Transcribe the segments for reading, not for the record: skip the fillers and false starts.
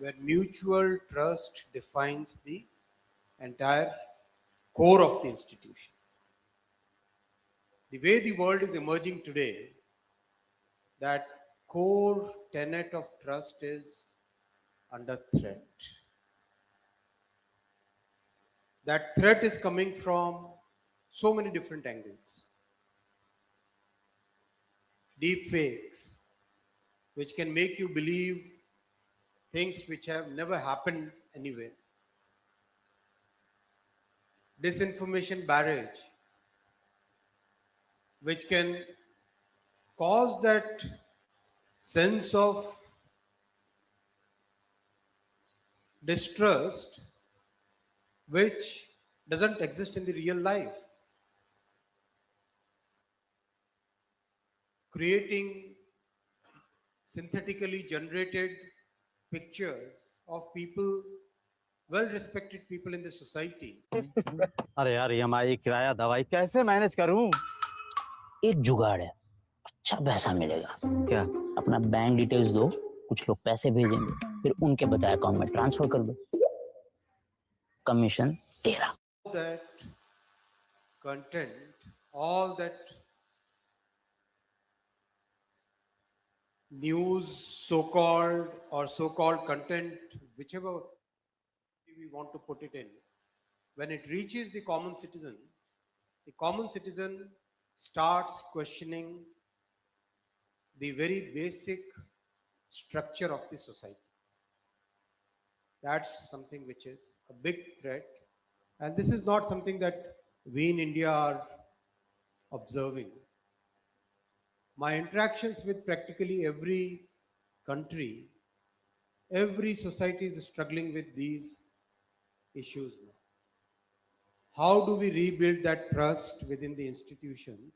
where mutual trust defines the entire core of the institution. The way the world is emerging today, that core tenet of trust is under threat. That threat is coming from so many different angles. Deep fakes, which can make you believe things which have never happened anywhere. Disinformation barrage, which can cause that sense of distrust which doesn't exist in the real life, creating synthetically generated pictures of people, well respected people in the society. अरे यार EMI किराया दवाई कैसे manage करूं? एक जुगाड़ है, अच्छा पैसा मिलेगा। क्या? अपना बैंक डिटेल्स दो, कुछ लोग पैसे भेजेंगे, फिर उनके बताए अकाउंट में ट्रांसफर कर दो, कमीशन तेरा। That content, all that news, so-called content, whichever we want to put it in, when it reaches the common citizen starts questioning the very basic structure of the society. That's something which is a big threat. And this is not something that we in India are observing. My interactions with practically every country, every society is struggling with these issues now. How do we rebuild that trust within the institutions?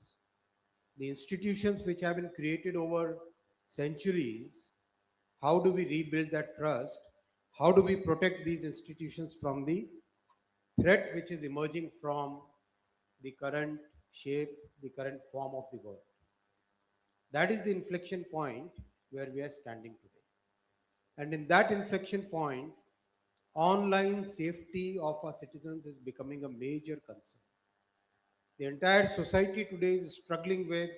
The institutions which have been created over centuries, how do we rebuild that trust? How do we protect these institutions from the threat which is emerging from the current shape, the current form of the world? That is the inflection point where we are standing today. And in that inflection point, online safety of our citizens is becoming a major concern. The entire society today is struggling with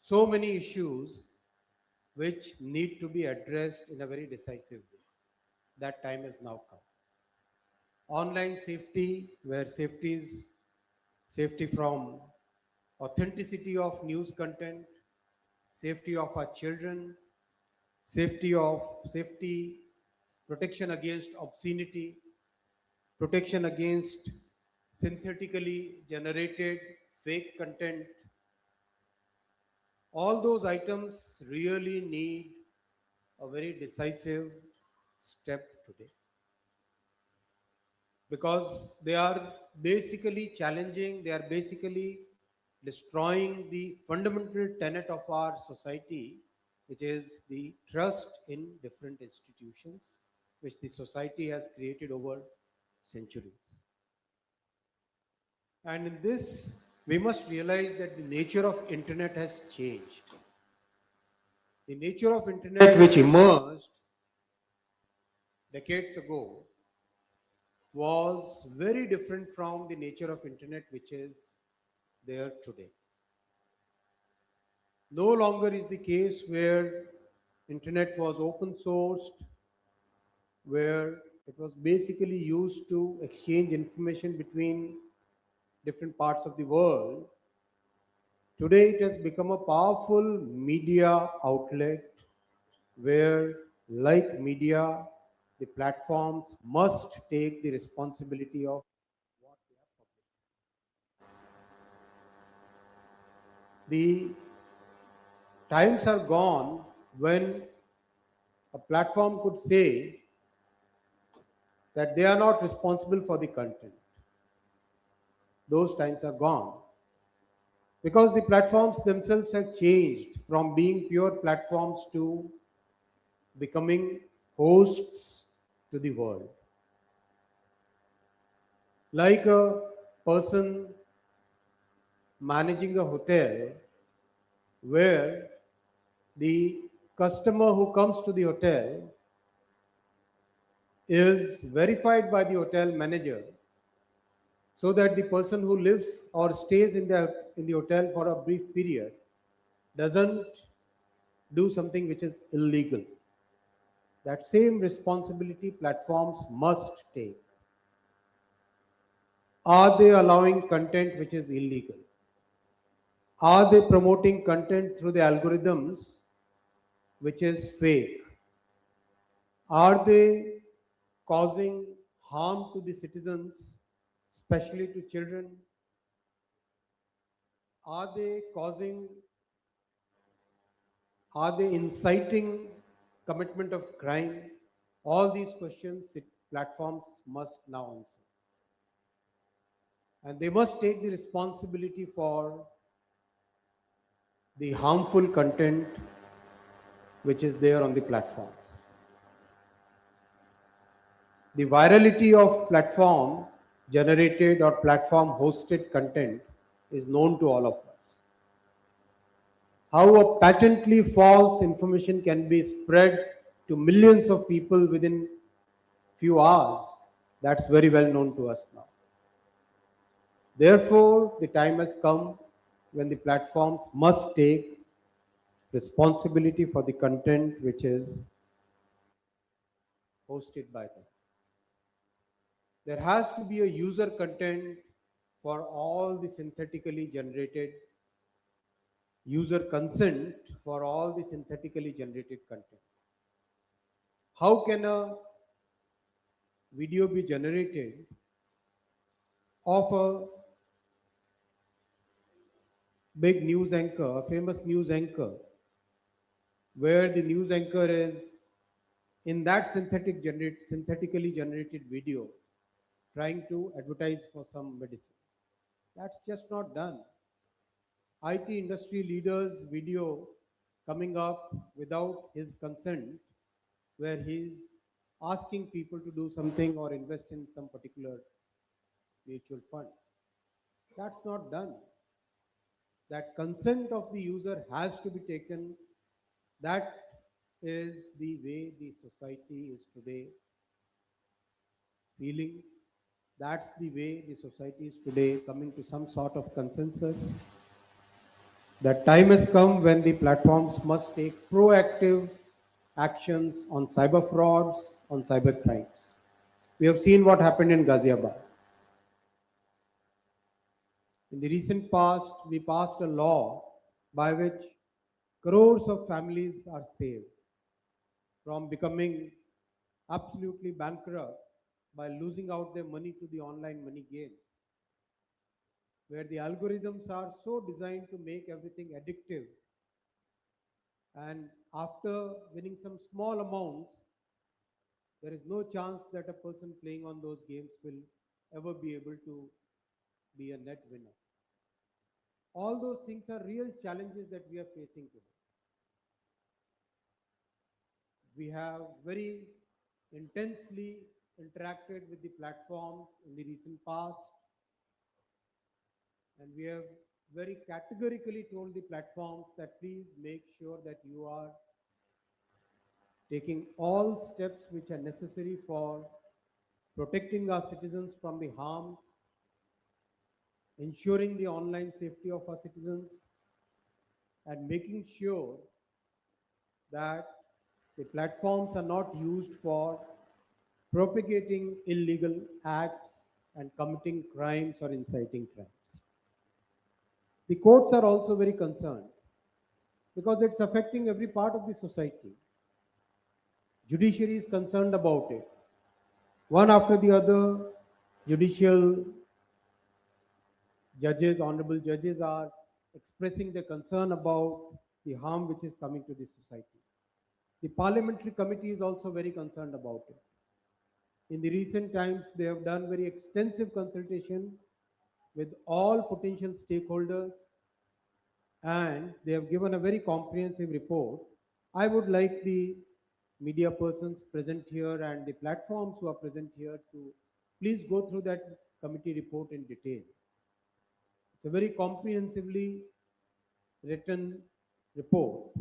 so many issues which need to be addressed in a very decisive way. That time has now come. Online safety, where safety is safety from authenticity of news content, safety of our children, safety, protection against obscenity, protection against synthetically generated fake content. All those items really need a very decisive step today, because they are basically challenging, they are basically destroying the fundamental tenet of our society, which is the trust in different institutions, which the society has created over centuries. And in this, we must realize that the nature of internet has changed. The nature of internet, which emerged decades ago, was very different from the nature of internet which is there today. No longer is the case where internet was open sourced, where it was basically used to exchange information between different parts of the world. Today it has become a powerful media outlet where, like media, the platforms must take the responsibility of what they are publishing. The times are gone when a platform could say that they are not responsible for the content. Those times are gone, because the platforms themselves have changed from being pure platforms to becoming hosts to the world. Like a person managing a hotel, where the customer who comes to the hotel is verified by the hotel manager so that the person who lives or stays in the hotel for a brief period doesn't do something which is illegal. That same responsibility platforms must take. Are they allowing content which is illegal? Are they promoting content through the algorithms which is fake? Are they causing harm to the citizens, especially to children? Are they causing, are they inciting commitment of crime? All these questions platforms must now answer. And they must take the responsibility for the harmful content which is there on the platforms. The virality of platform generated or platform hosted content is known to all of us. How a patently false information can be spread to millions of people within few hours, that's very well known to us now. Therefore, the time has come when the platforms must take responsibility for the content which is hosted by them. There has to be a user content for all the synthetically generated, user consent for all the synthetically generated content. How can a video be generated of a big news anchor, a famous news anchor, where the news anchor is in that synthetically generated video trying to advertise for some medicine? That's just not done. IT industry leaders video coming up without his consent, where he's asking people to do something or invest in some particular mutual fund. That's not done. That consent of the user has to be taken. That is the way the society is today feeling. That's the way the society is today coming to some sort of consensus. That time has come when the platforms must take proactive actions on cyber frauds, on cyber crimes. We have seen what happened in Ghaziabad. In the recent past, we passed a law by which crores of families are saved from becoming absolutely bankrupt by losing out their money to the online money games, where the algorithms are so designed to make everything addictive. And after winning some small amounts, there is no chance that a person playing on those games will ever be able to be a net winner. All those things are real challenges that we are facing today. We have very intensely interacted with the platforms in the recent past, and we have very categorically told the platforms that please make sure that you are taking all steps which are necessary for protecting our citizens from the harms, ensuring the online safety of our citizens, and making sure that the platforms are not used for propagating illegal acts and committing crimes or inciting crimes. The courts are also very concerned because it's affecting every part of the society. Judiciary is concerned about it. One after the other, judicial judges, honorable judges are expressing their concern about the harm which is coming to the society. The parliamentary committee is also very concerned about it. In the recent times, they have done very extensive consultation with all potential stakeholders, and they have given a very comprehensive report. I would like the media persons present here and the platforms who are present here to please go through that committee report in detail. It's a very comprehensively written report.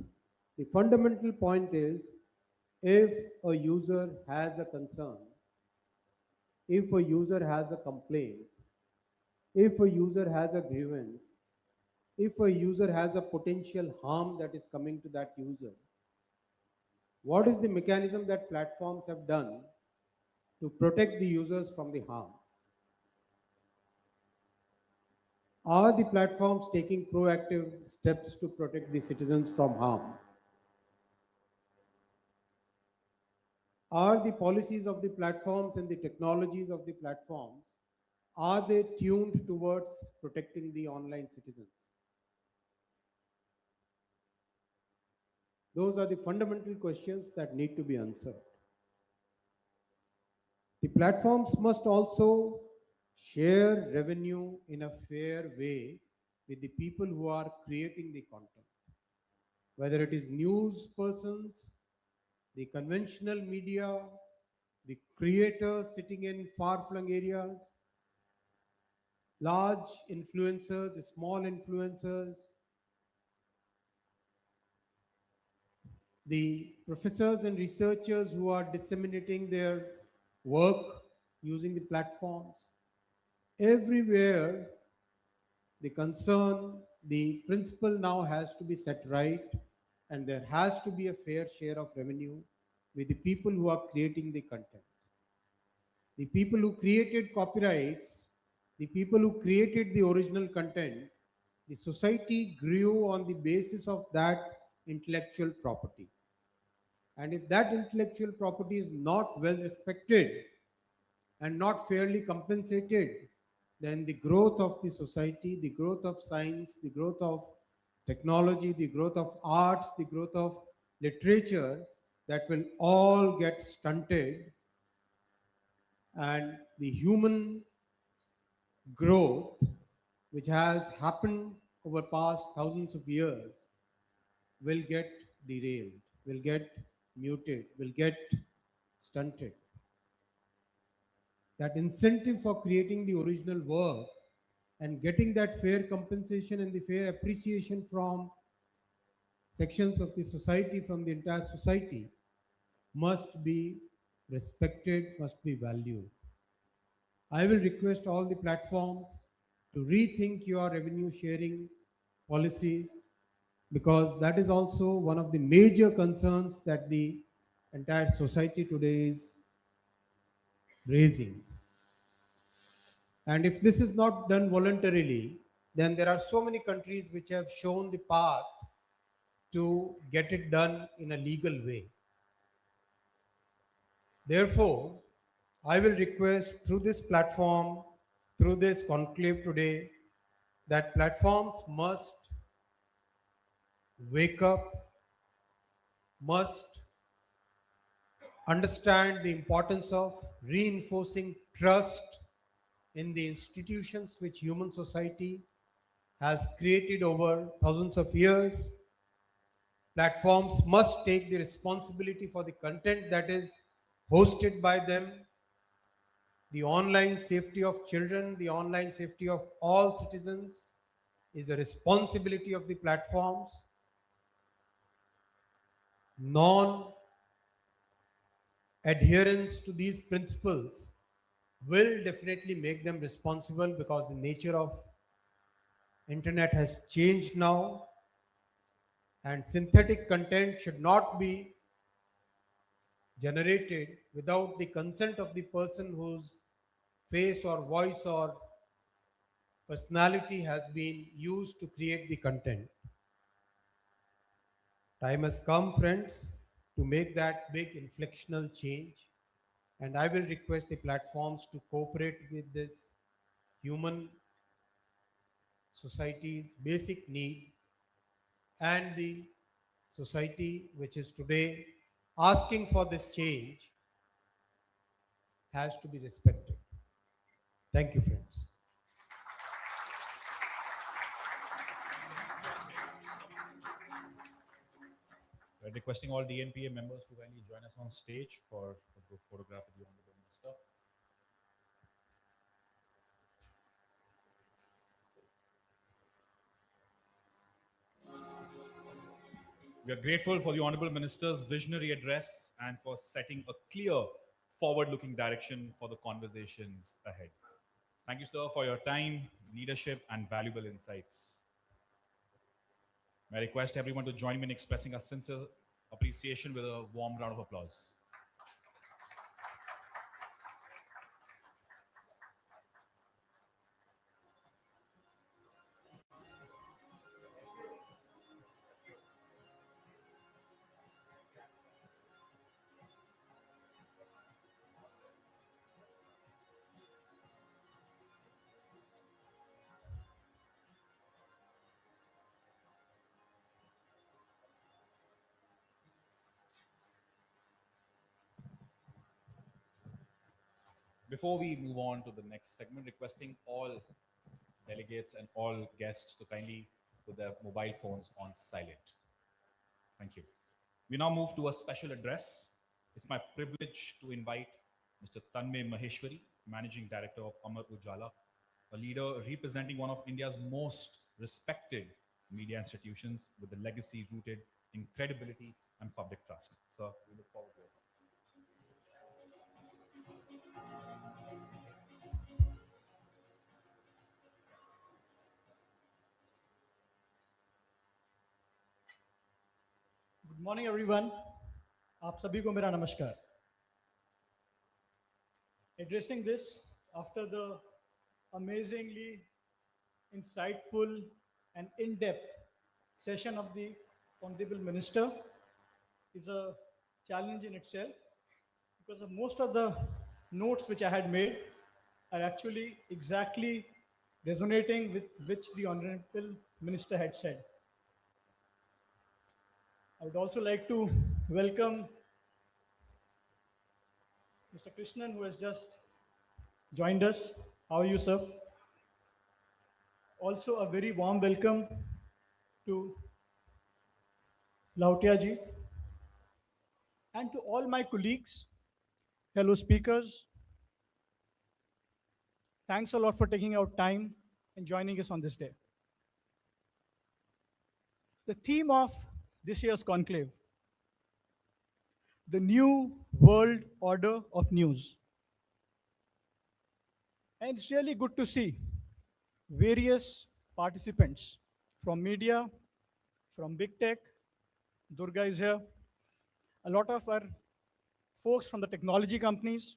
The fundamental point is, if a user has a concern, if a user has a complaint, if a user has a grievance, if a user has a potential harm that is coming to that user, what is the mechanism that platforms have done to protect the users from the harm? Are the platforms taking proactive steps to protect the citizens from harm? Are the policies of the platforms and the technologies of the platforms, are they tuned towards protecting the online citizens? Those are the fundamental questions that need to be answered. The platforms must also share revenue in a fair way with the people who are creating the content, whether it is news persons, the conventional media, the creators sitting in far-flung areas, large influencers, small influencers, the professors and researchers who are disseminating their work using the platforms. Everywhere, the concern, the principle now has to be set right, and there has to be a fair share of revenue with the people who are creating the content. The people who created copyrights, the people who created the original content, the society grew on the basis of that intellectual property. And if that intellectual property is not well respected and not fairly compensated, then the growth of the society, the growth of science, the growth of technology, the growth of arts, the growth of literature, that will all get stunted, and the human growth which has happened over past thousands of years will get derailed, will get muted, will get stunted. That incentive for creating the original work and getting that fair compensation and the fair appreciation from sections of the society, from the entire society, must be respected, must be valued. I will request all the platforms to rethink your revenue sharing policies, because that is also one of the major concerns that the entire society today is raising. And if this is not done voluntarily, then there are so many countries which have shown the path to get it done in a legal way. Therefore, I will request through this platform, through this conclave today, that platforms must wake up, must understand the importance of reinforcing trust in the institutions which human society has created over thousands of years. Platforms must take the responsibility for the content that is hosted by them. The online safety of children, the online safety of all citizens is the responsibility of the platforms. Non adherence to these principles will definitely make them responsible, because the nature of internet has changed now, and synthetic content should not be generated without the consent of the person whose face or voice or personality has been used to create the content. Time has come, friends, to make that big inflectional change. And I will request the platforms to cooperate with this human society's basic need, and the society which is today asking for this change has to be respected. Thank you, friends. We're requesting all DNPA members to kindly join us on stage for a group photograph with the Honorable Minister. We are grateful for the Honorable Minister's visionary address and for setting a clear forward-looking direction for the conversations ahead. Thank you, sir, for your time, leadership, and valuable insights. May I request everyone to join me in expressing our sincere appreciation with a warm round of applause. Before we move on to the next segment, requesting all delegates and all guests to kindly put their mobile phones on silent. Thank you. We now move to a special address. It's my privilege to invite Mr. Tanmay Maheshwari, Managing Director of Amar Ujala, a leader representing one of India's most respected media institutions with a legacy rooted in credibility and public trust. Sir, we look forward to it. Good morning everyone, आप सभी को मेरा नमस्कार. Addressing this after the amazingly insightful and in-depth session of the Honorable Minister is a challenge in itself, because of most of the notes which I had made are actually exactly resonating with which the Honorable Minister had said. I would also like to welcome Mr. Krishnan, who has just joined us. How are you, sir? Also, a very warm welcome to Lautia ji and to all my colleagues, fellow speakers. Thanks a lot for taking out time and joining us on this day. The theme of this year's conclave: the new world order of news. And it's really good to see various participants from media, from big tech. Durga is here. A lot of our folks from the technology companies.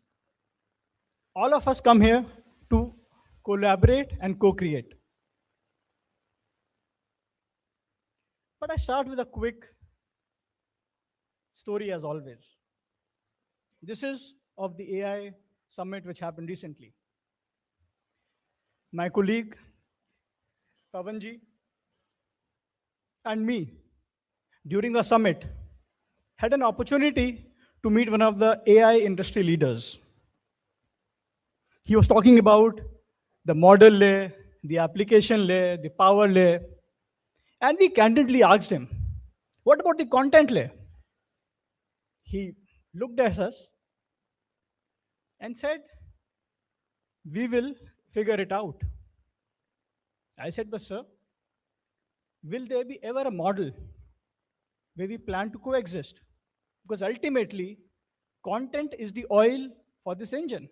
All of us come here to collaborate and co-create. But I start with a quick story as always. This is of the AI summit which happened recently. My colleague, Pavanji, and me, during the summit, had an opportunity to meet one of the AI industry leaders. He was talking about the model layer, the application layer, the power layer, and we candidly asked him, what about the content layer? He looked at us and said, we will figure it out. I said, but sir, will there be ever a model where we plan to coexist? Because ultimately, content is the oil for this engine.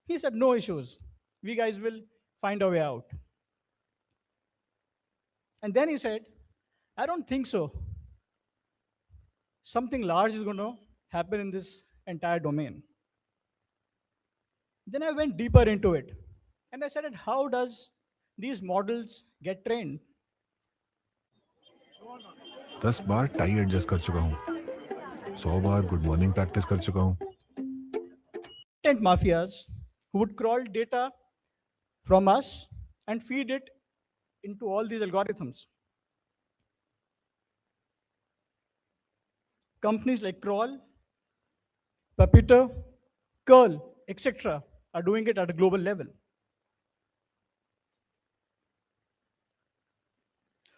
He said, no issues. We guys will find a way out. And then he said, I don't think so. Something large is going to happen in this entire domain. Then I went deeper into it. And I said, how does these models get trained? 10 bar tie adjust कर चुका हूँ, 100 बार good morning practice कर चुका हूँ. Content mafias who would crawl data from us and feed it into all these algorithms. Companies like Crawl, Puppeteer, Curl, etc. are doing it at a global level.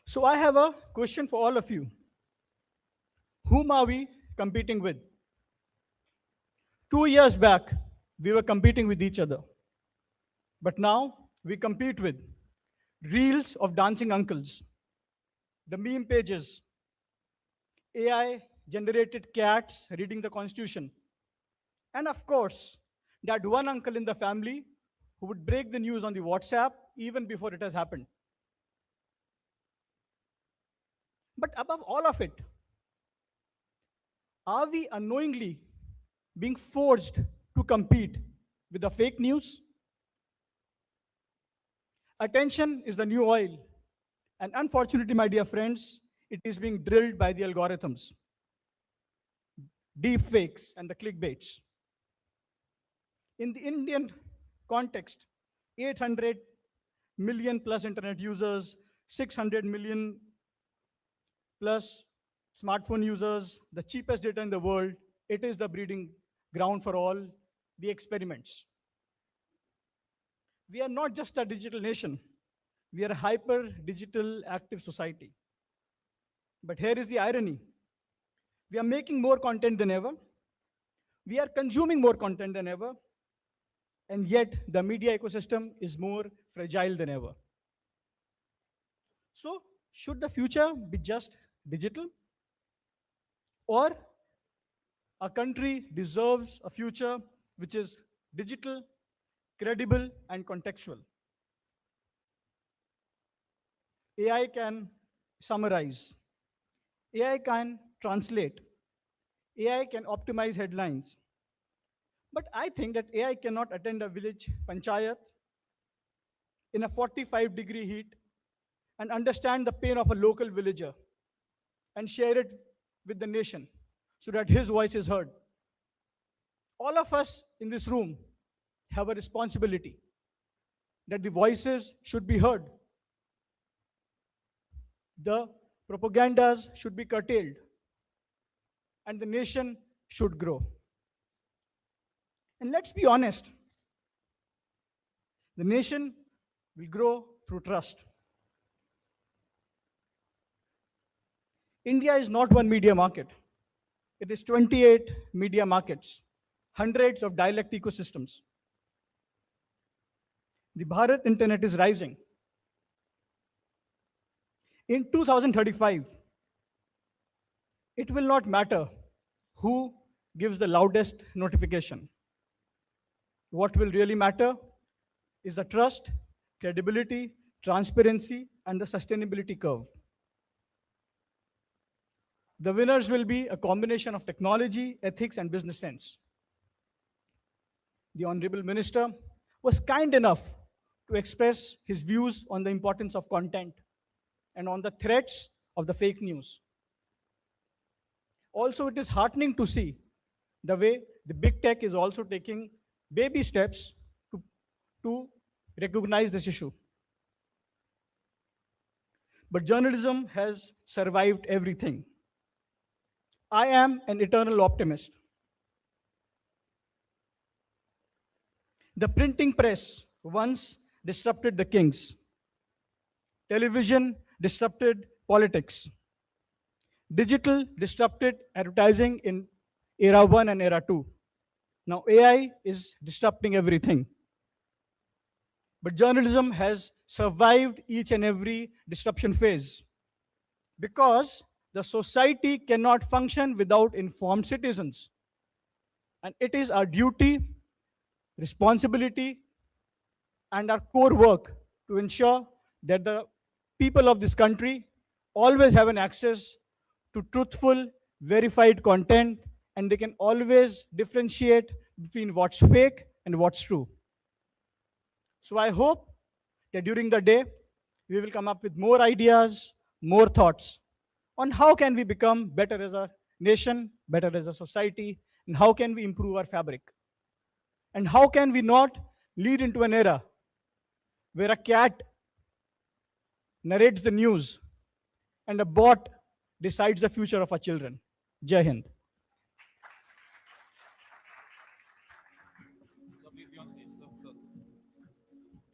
So I have a question for all of you. Whom are we competing with? 2 years back, we were competing with each other. But now we compete with reels of dancing uncles, the meme pages, AI-generated cats reading the Constitution, And of course, that one uncle in the family who would break the news on the WhatsApp even before it has happened. But above all of it, are we unknowingly being forced to compete with the fake news? Attention is the new oil. And unfortunately, my dear friends, it is being drilled by the algorithms, deep fakes, and the clickbaits. In the Indian context, 800 million plus internet users, 600 million plus smartphone users, the cheapest data in the world, it is the breeding ground for all the experiments. We are not just a digital nation, we are a hyper digital active society. But here is the irony. We are making more content than ever. We are consuming more content than ever. And yet the media ecosystem is more fragile than ever. So should the future be just digital? Or a country deserves a future which is digital, credible, and contextual? AI can summarize. AI can translate. AI can optimize headlines. But I think that AI cannot attend a village panchayat in a 45-degree heat and understand the pain of a local villager and share it with the nation so that his voice is heard. All of us in this room have a responsibility that the voices should be heard. The propagandas should be curtailed, and the nation should grow. And let's be honest, the nation will grow through trust. India is not one media market. It is 28 media markets, hundreds of dialect ecosystems. The Bharat internet is rising. In 2035, it will not matter who gives the loudest notification. What will really matter is the trust, credibility, transparency, and the sustainability curve. The winners will be a combination of technology, ethics, and business sense. The Honorable Minister was kind enough to express his views on the importance of content and on the threats of the fake news. Also, it is heartening to see the way the big tech is also taking baby steps to recognize this issue. But journalism has survived everything. I am an eternal optimist. The printing press once disrupted the kings. Television disrupted politics. Digital disrupted advertising in era 1 and era 2. Now AI is disrupting everything. But journalism has survived each and every disruption phase because the society cannot function without informed citizens. And it is our duty, responsibility, and our core work to ensure that the people of this country always have an access to truthful, verified content, and they can always differentiate between what's fake and what's true. So I hope that during the day, we will come up with more ideas, more thoughts on how can we become better as a nation, better as a society, and how can we improve our fabric. And how can we not lead into an era where a cat narrates the news and a bot decides the future of our children. Jai Hind.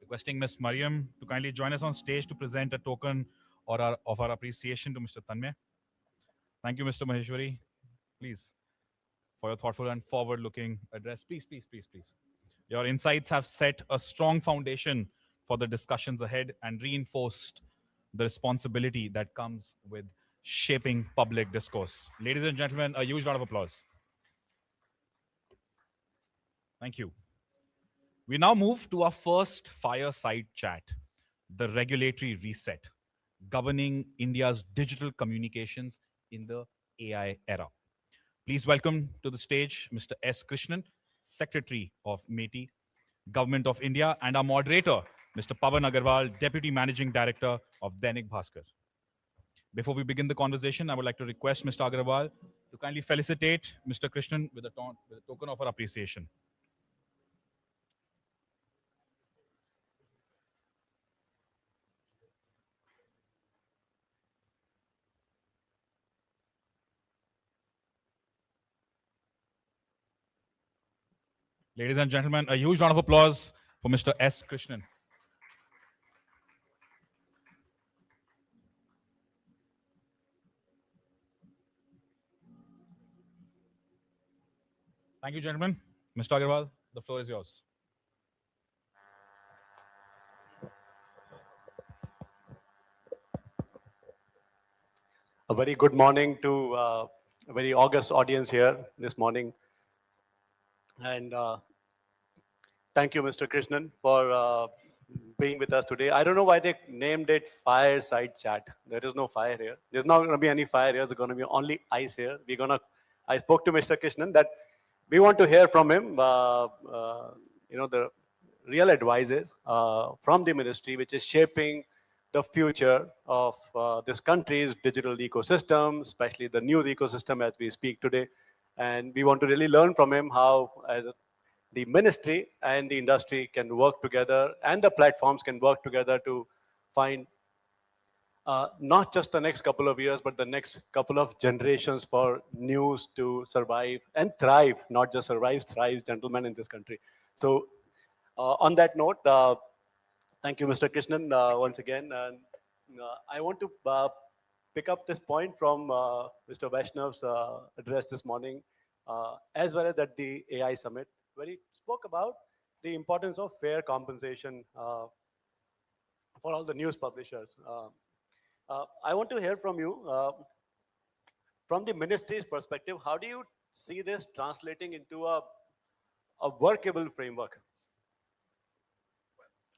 Requesting Ms. Mariam to kindly join us on stage to present a token of our appreciation to Mr. Tanmay. Thank you, Mr. Maheshwari. Please, for your thoughtful and forward-looking address. Please, please, please, please. Your insights have set a strong foundation for the discussions ahead and reinforced the responsibility that comes with shaping public discourse. Ladies and gentlemen, a huge round of applause. Thank you. We now move to our first fireside chat, the regulatory reset, governing India's digital communications in the AI era. Please welcome to the stage Mr. S. Krishnan, Secretary of METI, Government of India, and our moderator, Mr. Pavan Agarwal, Deputy Managing Director of Dainik Bhaskar. Before we begin the conversation, I would like to request Mr. Agarwal to kindly felicitate Mr. Krishnan with a token of our appreciation. Ladies and gentlemen, a huge round of applause for Mr. S. Krishnan. Thank you, gentlemen. Mr. Agarwal, the floor is yours. A very good morning to a very august audience here this morning. And thank you, Mr. Krishnan, for being with us today. I don't know why they named it Fireside Chat. There is no fire here. There's not going to be any fire here. There's going to be only ice here. I spoke to Mr. Krishnan that we want to hear from him, the real advices from the ministry, which is shaping the future of this country's digital ecosystem, especially the news ecosystem as we speak today. And we want to really learn from him how, as the ministry and the industry can work together, and the platforms can work together to find not just the next couple of years, but the next couple of generations for news to survive and thrive, not just survive, thrive, gentlemen, in this country. So on that note, thank you, Mr. Krishnan, once again. And I want to pick up this point from Mr. Vaishnav's address this morning, as well as at the AI Summit, where he spoke about the importance of fair compensation for all the news publishers. I want to hear from you, from the ministry's perspective, how do you see this translating into a workable framework?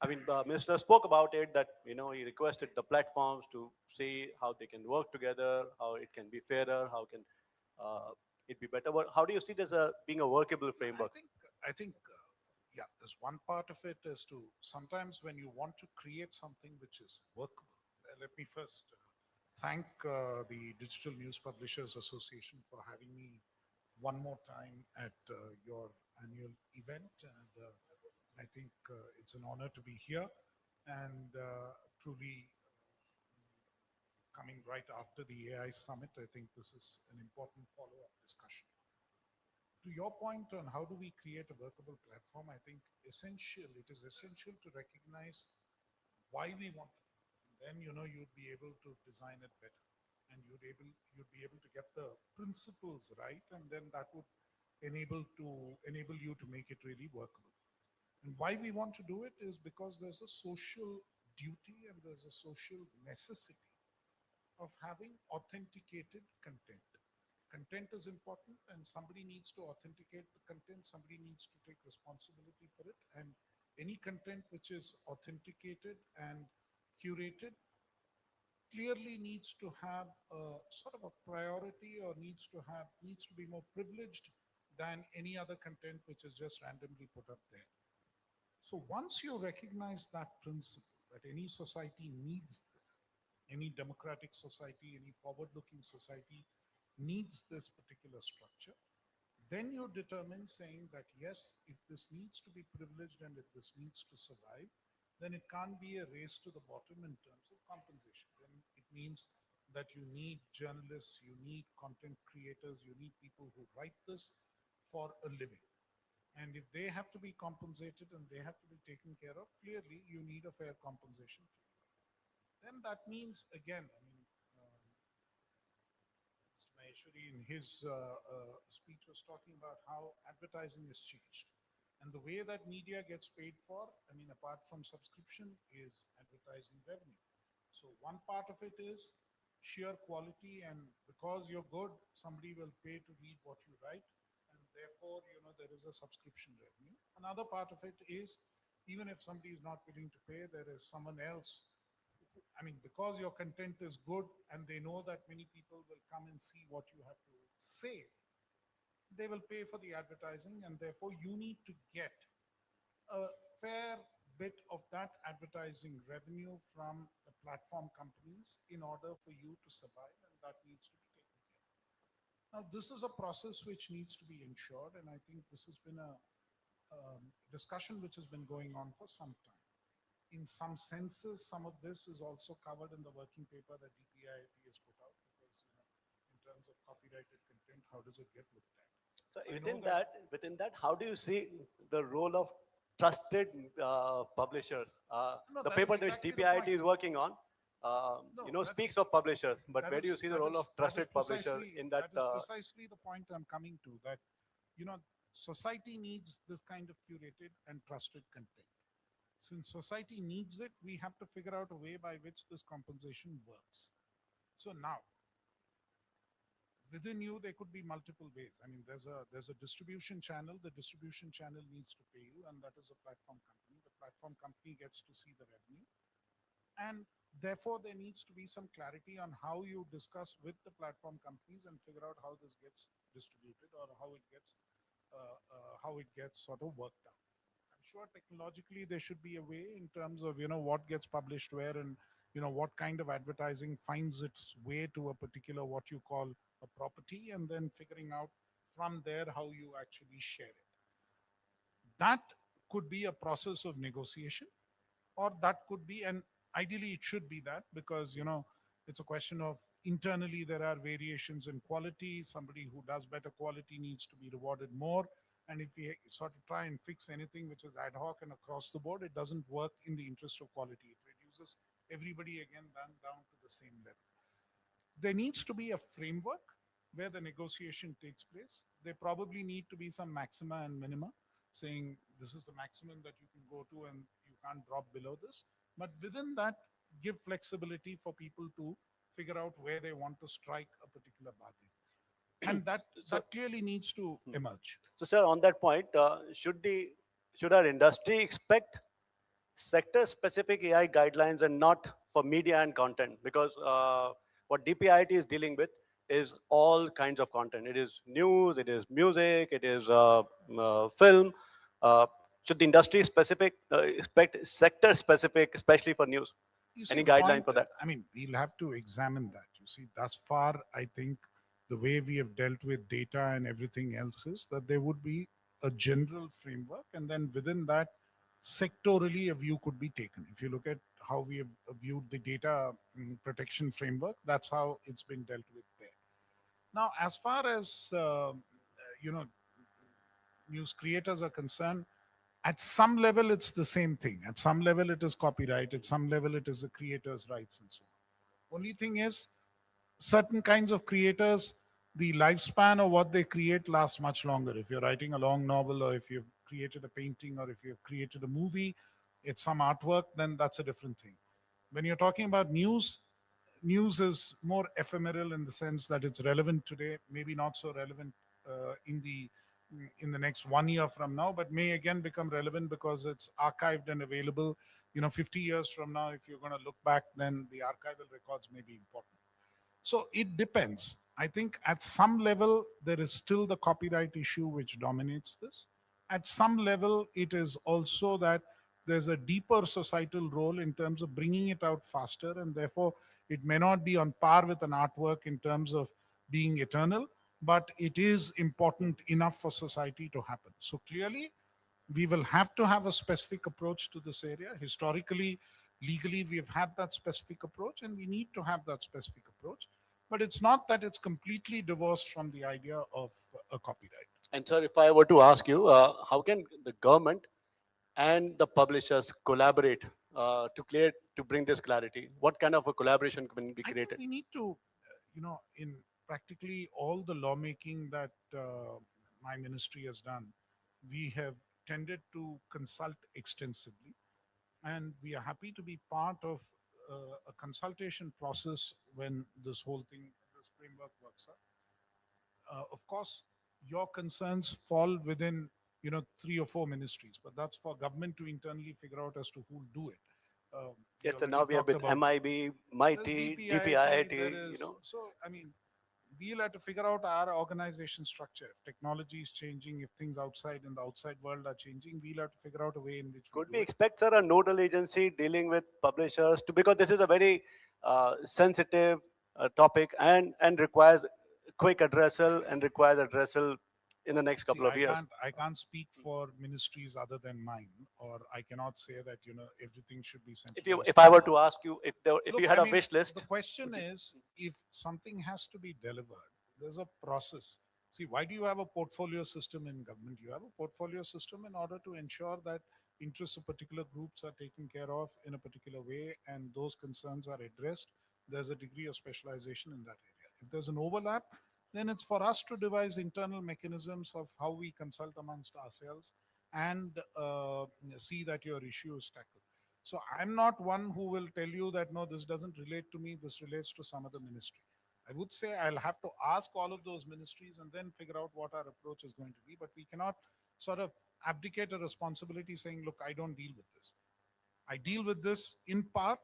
I mean, Minister spoke about it, that he requested the platforms to see how they can work together, how it can be fairer, how can it be better. How do you see this being a workable framework? I think, yeah, there's one part of it is to sometimes when you want to create something which is workable. Let me first thank the Digital News Publishers Association for having me one more time at your annual event. And I think it's an honor to be here, and truly coming right after the AI Summit. I think this is an important follow-up discussion. To your point on how do we create a workable platform, I think it is essential to recognize why we want to. And then you'd be able to design it better, and you'd be able to get the principles right, and then that would enable you to make it really workable. And why we want to do it is because there's a social duty and there's a social necessity of having authenticated content. Content is important, and somebody needs to authenticate the content. Somebody needs to take responsibility for it. And any content which is authenticated and curated clearly needs to have a sort of a priority, or needs to be more privileged than any other content which is just randomly put up there. So once you recognize that principle, that any society needs this, any democratic society, any forward-looking society needs this particular structure, then you determine saying that, yes, if this needs to be privileged and if this needs to survive, then it can't be a race to the bottom in terms of compensation. Then it means that you need journalists, you need content creators, you need people who write this for a living. And if they have to be compensated and they have to be taken care of, clearly you need a fair compensation framework. Then that means, again, Mr. Maheshwari in his speech was talking about how advertising has changed. And the way that media gets paid for, apart from subscription, is advertising revenue. So one part of it is sheer quality, and because you're good, somebody will pay to read what you write. And therefore, there is a subscription revenue. Another part of it is, even if somebody is not willing to pay, there is someone else. I mean, because your content is good and they know that many people will come and see what you have to say, they will pay for the advertising, and therefore you need to get a fair bit of that advertising revenue from the platform companies in order for you to survive, and that needs to be taken care of. Now, this is a process which needs to be ensured, and I think this has been a discussion which has been going on for some time. In some senses, some of this is also covered in the working paper that DPIIT has put out, because in terms of copyrighted content, how does it get looked at? So I know within that, how do you see the role of trusted publishers? No, The that is paper which exactly the DPIIT point. is working on, No, speaks of publishers, but where do you see the that role of is trusted publisher in that? That is precisely the point I'm coming to, that society needs this kind of curated and trusted content. Since society needs it, we have to figure out a way by which this compensation works. So now, within you, there could be multiple ways. I mean, there's a distribution channel. The distribution channel needs to pay you, and that is a platform company. The platform company gets to see the revenue, and therefore there needs to be some clarity on how you discuss with the platform companies and figure out how this gets distributed, or how it gets sort of worked out. I'm sure technologically there should be a way in terms of what gets published where, and what kind of advertising finds its way to a particular, what you call a property, and then figuring out from there how you actually share it. That could be a process of negotiation, or that could be, and ideally it should be that, because it's a question of internally there are variations in quality. Somebody who does better quality needs to be rewarded more, and if we sort of try and fix anything which is ad hoc and across the board, it doesn't work in the interest of quality. It reduces everybody again down to the same level. There needs to be a framework where the negotiation takes place. There probably need to be some maxima and minima, saying this is the maximum that you can go to and you can't drop below this. But within that, give flexibility for people to figure out where they want to strike a particular bargain. And that clearly needs to emerge. So, sir, on that point, should our industry expect sector-specific AI guidelines and not for media and content? Because what DPIIT is dealing with is all kinds of content. It is news, it is music, it is film. Should the industry expect sector-specific, especially for news? You see, Any the guideline point, for that? I mean, we'll have to examine that. You see, thus far, I think the way we have dealt with data and everything else is that there would be a general framework, and then within that, sectorally, a view could be taken. If you look at how we have viewed the data protection framework, that's how it's been dealt with there. Now, as far as news creators are concerned, at some level it's the same thing. At some level it is copyright, at some level it is the creators' rights and so on. Only thing is, certain kinds of creators, the lifespan of what they create lasts much longer. If you're writing a long novel, or if you've created a painting, or if you've created a movie, it's some artwork, then that's a different thing. When you're talking about news is more ephemeral in the sense that it's relevant today, maybe not so relevant in the next 1 year from now, but may again become relevant because it's archived and available. 50 years from now, if you're going to look back, then the archival records may be important. So it depends. I think at some level, there is still the copyright issue which dominates this. At some level, it is also that there's a deeper societal role in terms of bringing it out faster, and therefore it may not be on par with an artwork in terms of being eternal, but it is important enough for society to happen. So clearly, we will have to have a specific approach to this area. Historically, legally, we have had that specific approach, and we need to have that specific approach. But it's not that it's completely divorced from the idea of a copyright. And sir, if I were to ask you, how can the government and the publishers collaborate to bring this clarity? What kind of a collaboration can be I think created? we need to, in practically all the lawmaking that my ministry has done, we have tended to consult extensively, and we are happy to be part of a consultation process when this whole thing, this framework works out. Of course, your concerns fall within, 3 or 4 ministries, but that's for government to internally figure out as to who'll do it. Yes, so already now we are talked with about MIB, there's MIT, DPIIT, DPIIT, so I mean, we'll have to figure out our organization structure. If technology is changing, if things outside in the outside world are changing, we'll have to figure out a way in which Could we we do expect, sir, a nodal agency dealing with publishers to, because this is a very sensitive topic and requires quick addressal and requires addressal in the next See, couple of years. I can't speak for ministries other than mine, or I cannot say that everything should be centralized. If I were to ask you if Look, you had I a mean, wish list, the question is, if something has to be delivered, there's a process. See, why do you have a portfolio system in government? You have a portfolio system in order to ensure that interests of particular groups are taken care of in a particular way and those concerns are addressed. There's a degree of specialization in that area. If there's an overlap, then it's for us to devise internal mechanisms of how we consult amongst ourselves and see that your issue is tackled. So I'm not one who will tell you that, no, this doesn't relate to me, this relates to some other ministry. I would say I'll have to ask all of those ministries and then figure out what our approach is going to be. But we cannot sort of abdicate a responsibility saying, look, I don't deal with this. I deal with this in part.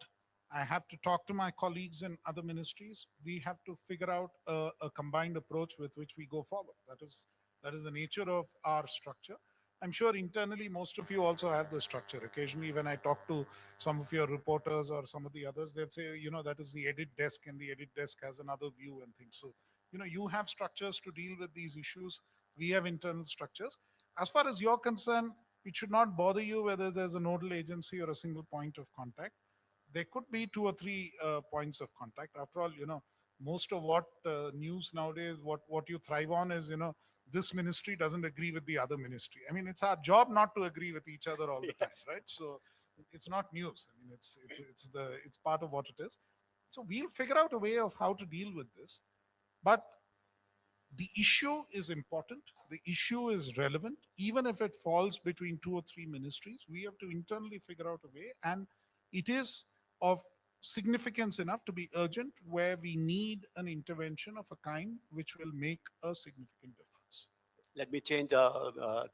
I have to talk to my colleagues in other ministries. We have to figure out a combined approach with which we go forward. That is the nature of our structure. I'm sure internally most of you also have the structure. Occasionally, when I talk to some of your reporters or some of the others, they'll say, that is the edit desk, and the edit desk has another view and things. So, you have structures to deal with these issues. We have internal structures. As far as you're concerned, it should not bother you whether there's a nodal agency or a single point of contact. There could be 2 or 3 points of contact. After all, most of what news nowadays, what you thrive on is, this ministry doesn't agree with the other ministry. I mean, it's our job not to agree with each other all the time, right? So it's not news. I mean, it's part of what it is. So we'll figure out a way of how to deal with this. But the issue is important. The issue is relevant. Even if it falls between 2 or 3 ministries, we have to internally figure out a way. And it is of significance enough to be urgent, where we need an intervention of a kind which will make a significant difference. let me change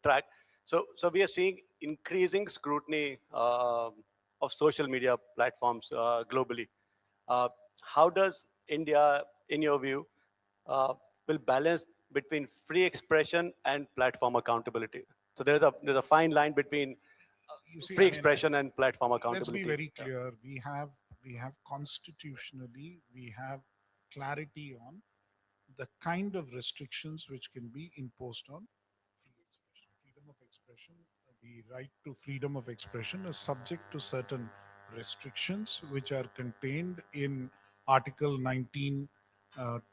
track. So we are seeing increasing scrutiny of social media platforms globally. How does India, in your view, will balance between free expression and platform accountability? So there's a fine line between You see, free I mean, expression and platform let's accountability. be very clear. We have constitutionally, we have clarity on the kind of restrictions which can be imposed on freedom of expression. The right to freedom of expression is subject to certain restrictions which are contained in Article 19,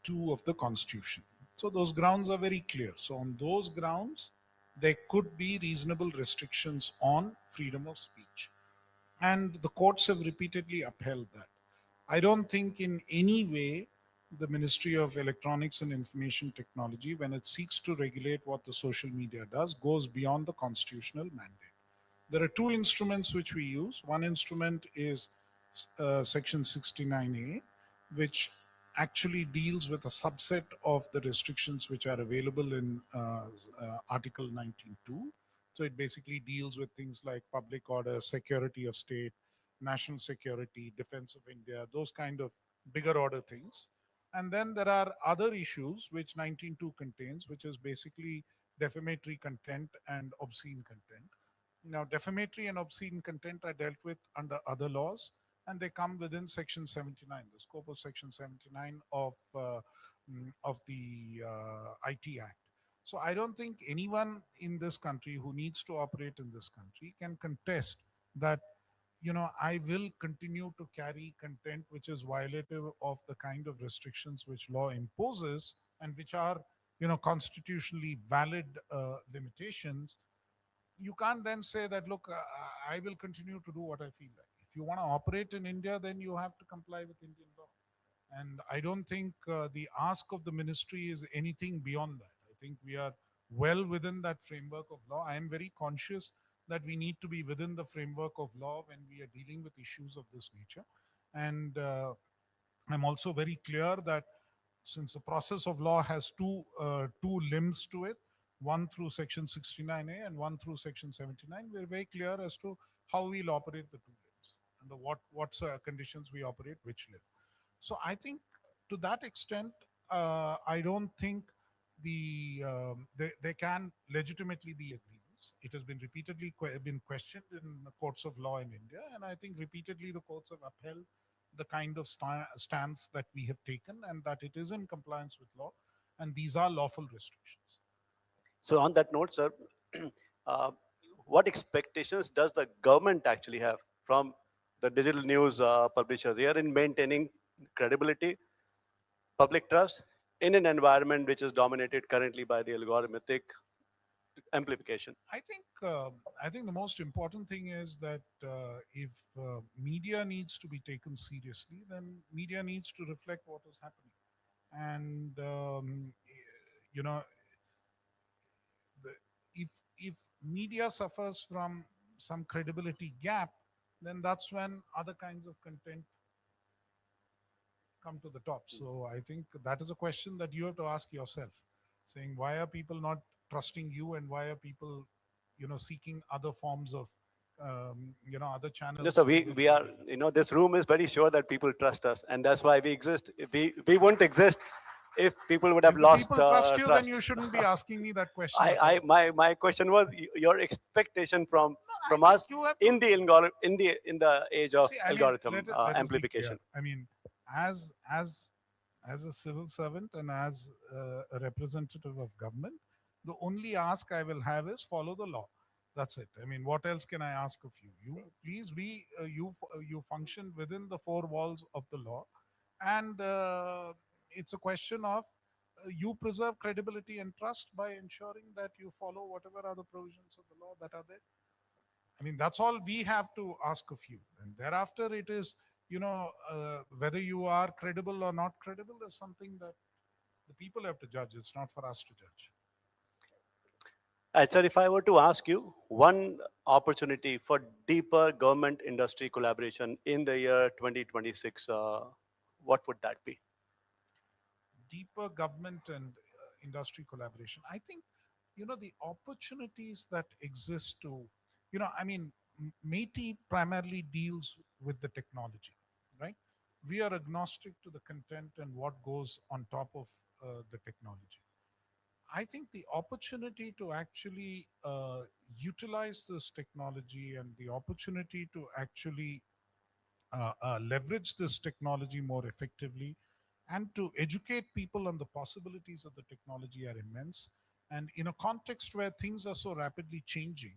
2 of the Constitution. So those grounds are very clear. So on those grounds, there could be reasonable restrictions on freedom of speech. And the courts have repeatedly upheld that. I don't think in any way the Ministry of Electronics and Information Technology, when it seeks to regulate what the social media does, goes beyond the constitutional mandate. There are 2 instruments which we use. One instrument is Section 69A, which actually deals with a subset of the restrictions which are available in Article 19.2. So it basically deals with things like public order, security of state, national security, defense of India, those kind of bigger order things. And then there are other issues which 19.2 contains, which is basically defamatory content and obscene content. Now, defamatory and obscene content are dealt with under other laws, and they come within Section 79, the scope of Section 79 of the IT Act. So I don't think anyone in this country who needs to operate in this country can contest that, I will continue to carry content which is violative of the kind of restrictions which law imposes and which are, constitutionally valid limitations. You can't then say that, look, I will continue to do what I feel like. If you want to operate in India, then you have to comply with Indian law. And I don't think the ask of the ministry is anything beyond that. I think we are well within that framework of law. I am very conscious that we need to be within the framework of law when we are dealing with issues of this nature. And I'm also very clear that since the process of law has two limbs to it, one through section 69A and one through section 79, we're very clear as to how we'll operate the two limbs, under what conditions we operate which limb. So I think to that extent, I don't think there can legitimately be agreements. It has been repeatedly been questioned in the courts of law in India, and I think repeatedly the courts have upheld the kind of stance that we have taken, and that it is in compliance with law, and these are lawful restrictions. So on that note, sir, uh, what expectations does the government actually have from the digital news publishers here in maintaining credibility, public trust in an environment which is dominated currently by the algorithmic amplification? I think the most important thing is that if media needs to be taken seriously, then media needs to reflect what is happening, and you know, if media suffers from some credibility gap, then that's when other kinds of content come to the top. So I think that is a question that you have to ask yourself, saying why are people not trusting you, and why are people, seeking other forms of, other channels. No, so we are, this room is very sure that people trust us, and that's why we exist. We wouldn't exist if people would have If lost people trust you, trust. then you shouldn't be asking me that question. My question was your expectation from us in the age of See, I mean, algorithm let us be amplification. clear. I mean, as a civil servant and as a representative of government, the only ask I will have is follow the law. That's it. I mean, what else can I ask of you? You please be you function within the four walls of the law, and it's a question of you preserve credibility and trust by ensuring that you follow whatever are the provisions of the law that are there. I mean, that's all we have to ask of you. And thereafter, it is, whether you are credible or not credible is something that the people have to judge. It's not for us to judge. Sir, if I were to ask you one opportunity for deeper government industry collaboration in the year 2026, what would that be? Deeper government and industry collaboration. I think, the opportunities that exist to, I mean, METI primarily deals with the technology, right? We are agnostic to the content and what goes on top of the technology. I think the opportunity to actually utilize this technology and the opportunity to actually leverage this technology more effectively and to educate people on the possibilities of the technology are immense. And in a context where things are so rapidly changing,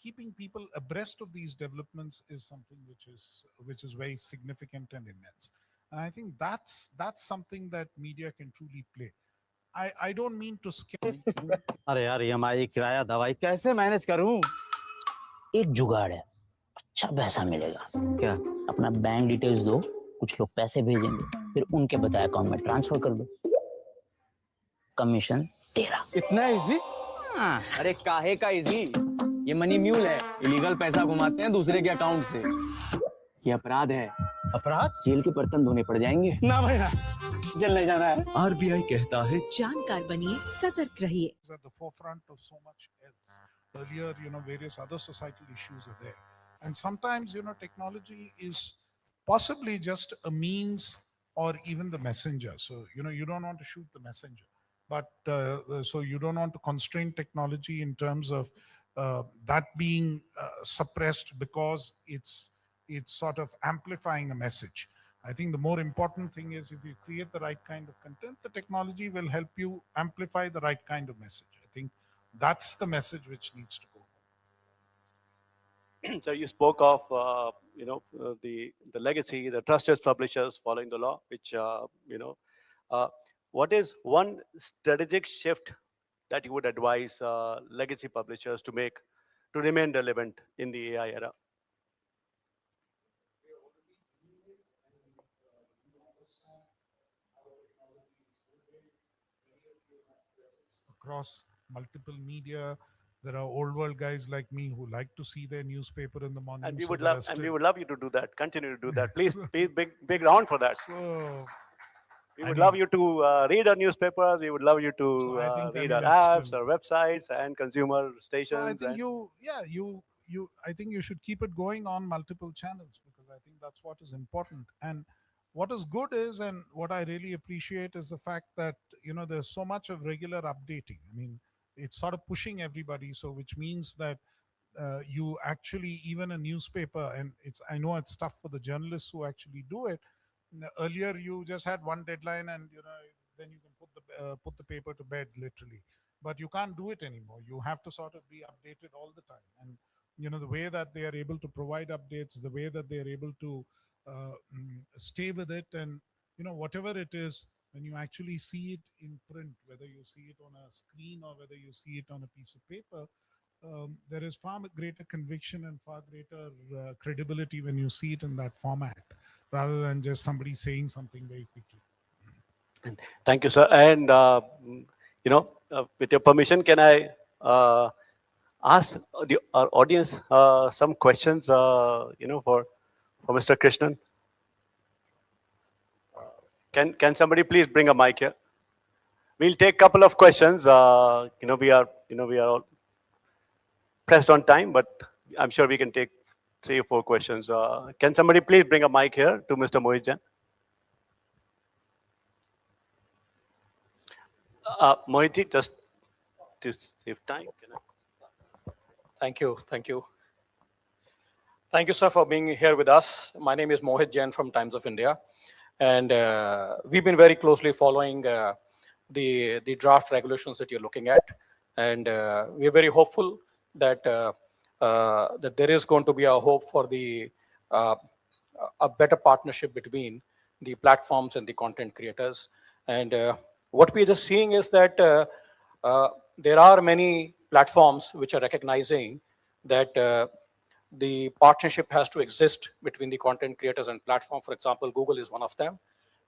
keeping people abreast of these developments is something which is very significant and immense. And I think that's something that media can truly play. I don't mean to scare. अरे यार EMI किराया दवाई कैसे manage करूं? एक जुगाड़ है, अच्छा पैसा मिलेगा। क्या? अपना बैंक डिटेल्स दो, कुछ लोग पैसे भेजेंगे, फिर उनके बताए अकाउंट में ट्रांसफर कर दो, कमीशन तेरा। इतना इजी? अरे काहे का इजी, ये मनी म्यूल है, इलीगल पैसा घुमाते हैं दूसरे के अकाउंट से। ये अपराध है। अपराध? जेल के बर्तन धोने पड़ जाएंगे। ना भाई ना, जेल नहीं जाना है। RBI कहता है जानकार बनिए, सतर्क रहिए। At the forefront of so much else. Earlier, various other societal issues are there. And sometimes, technology is possibly just a means or even the messenger. So, you don't want to shoot the messenger. But so you don't want to constrain technology in terms of that being suppressed because it's sort of amplifying a message. I think the more important thing is if you create the right kind of content, the technology will help you amplify the right kind of message. I think that's the message which needs to go. So you spoke of, the legacy, the trusted publishers following the law, which, what is one strategic shift that you would advise legacy publishers to make to remain relevant in the AI era? Across multiple media, there are old world guys like me who like to see their newspaper in the morning. And we so would there love you to do that. Continue to do that. Please, big round for that. So We would love you to read our newspapers. We would love you to read our apps, our websites, and consumer stations. So I think and I think you should keep it going on multiple channels, because I think that's what is important. And what is good is, and what I really appreciate is the fact that, there's so much of regular updating. I mean, it's sort of pushing everybody. So which means that you actually, even a newspaper, and I know it's tough for the journalists who actually do it. Earlier, you just had one deadline, and then you can put the paper to bed, literally. But you can't do it anymore. You have to sort of be updated all the time. And the way that they are able to provide updates, the way that they are able to stay with it, and whatever it is, when you actually see it in print, whether you see it on a screen or whether you see it on a piece of paper, there is far greater conviction and far greater credibility when you see it in that format, rather than just somebody saying something very quickly. thank you, sir. And with your permission, can I ask our audience some questions? For Mr. Krishnan. Can somebody please bring a mic here? We'll take a couple of questions. We are all pressed on time, but I'm sure we can take 3 or 4 questions. Can somebody please bring a mic here to Mr. Mohit Jain? Mohit, just to save time. Thank you. Thank you. Thank you, sir, for being here with us. My name is Mohit Jain from Times of India. And we've been very closely following the draft regulations that you're looking at. And we're very hopeful that that there is going to be a hope for a better partnership between the platforms and the content creators. And what we're just seeing is that there are many platforms which are recognizing that the partnership has to exist between the content creators and platform. For example, Google is one of them,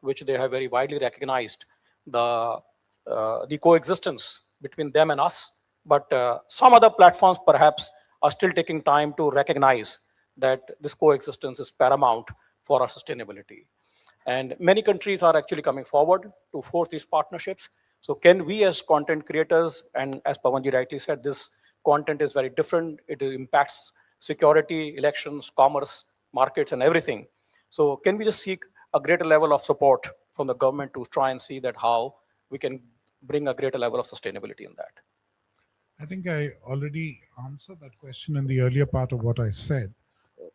which they have very widely recognized the coexistence between them and us. But some other platforms perhaps are still taking time to recognize that this coexistence is paramount for our sustainability. And many countries are actually coming forward to forge these partnerships. So can we as content creators, and as Pawanji rightly said, this content is very different. It impacts security, elections, commerce, markets, and everything. So can we just seek a greater level of support from the government to try and see that how we can bring a greater level of sustainability in that? I think I already answered that question in the earlier part of what I said.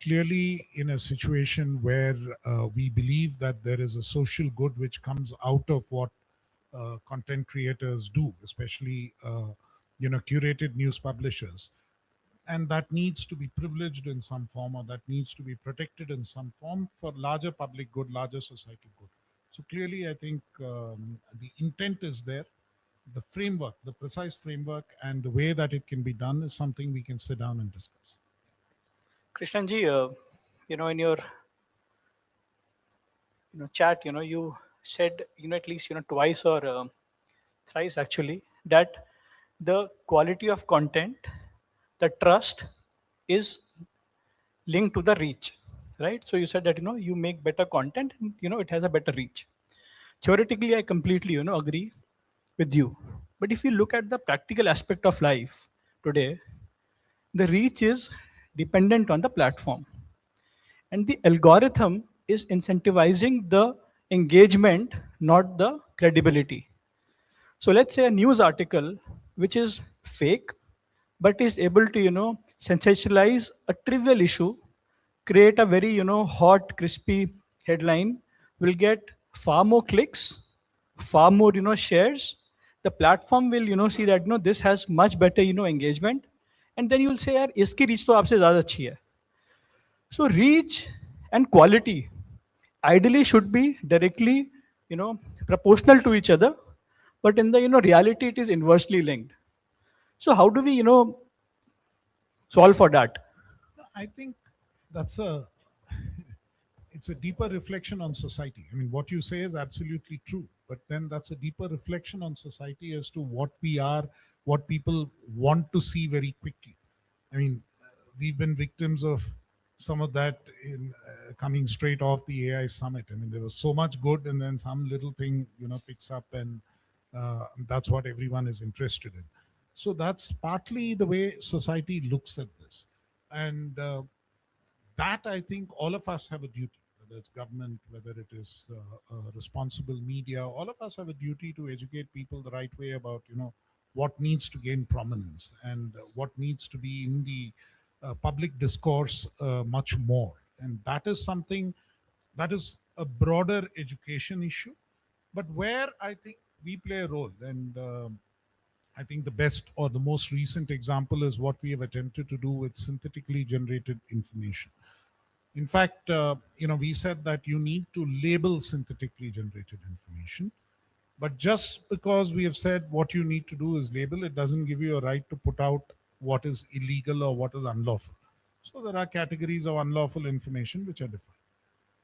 Clearly, in a situation where we believe that there is a social good which comes out of what content creators do, especially curated news publishers, and that needs to be privileged in some form, or that needs to be protected in some form for larger public good, larger societal good. So clearly, I think the intent is there. The framework, the precise framework, and the way that it can be done is something we can sit down and discuss. Krishnanji, in your chat, you said at least twice or thrice actually that the quality of content, the trust is linked to the reach, right? So you said that you make better content and it has a better reach. Theoretically, I completely agree with you. But if you look at the practical aspect of life today, the reach is dependent on the platform. And the algorithm is incentivizing the engagement, not the credibility. So let's say a news article which is fake, but is able to, sensationalize a trivial issue, create a very, hot, crispy headline, will get far more clicks, far more, shares. The platform will, see that, this has much better, engagement. And then you'll say, yaar, iski reach to aapse zyada achhi hai. So reach and quality ideally should be directly, proportional to each other. But in the, reality, it is inversely linked. So how do we, solve for that? I think that's it's a deeper reflection on society. I mean, what you say is absolutely true, but then that's a deeper reflection on society as to what we are, what people want to see very quickly. I mean, we've been victims of some of that in coming straight off the AI summit. I mean, there was so much good, and then some little thing, picks up, and that's what everyone is interested in. So that's partly the way society looks at this. And that, I think, all of us have a duty, whether it's government, whether it is responsible media, all of us have a duty to educate people the right way about, what needs to gain prominence and what needs to be in the public discourse much more. And that is something that is a broader education issue, but where I think we play a role. And I think the best or the most recent example is what we have attempted to do with synthetically generated information. In fact, we said that you need to label synthetically generated information. But just because we have said what you need to do is label, it doesn't give you a right to put out what is illegal or what is unlawful. So there are categories of unlawful information which are defined.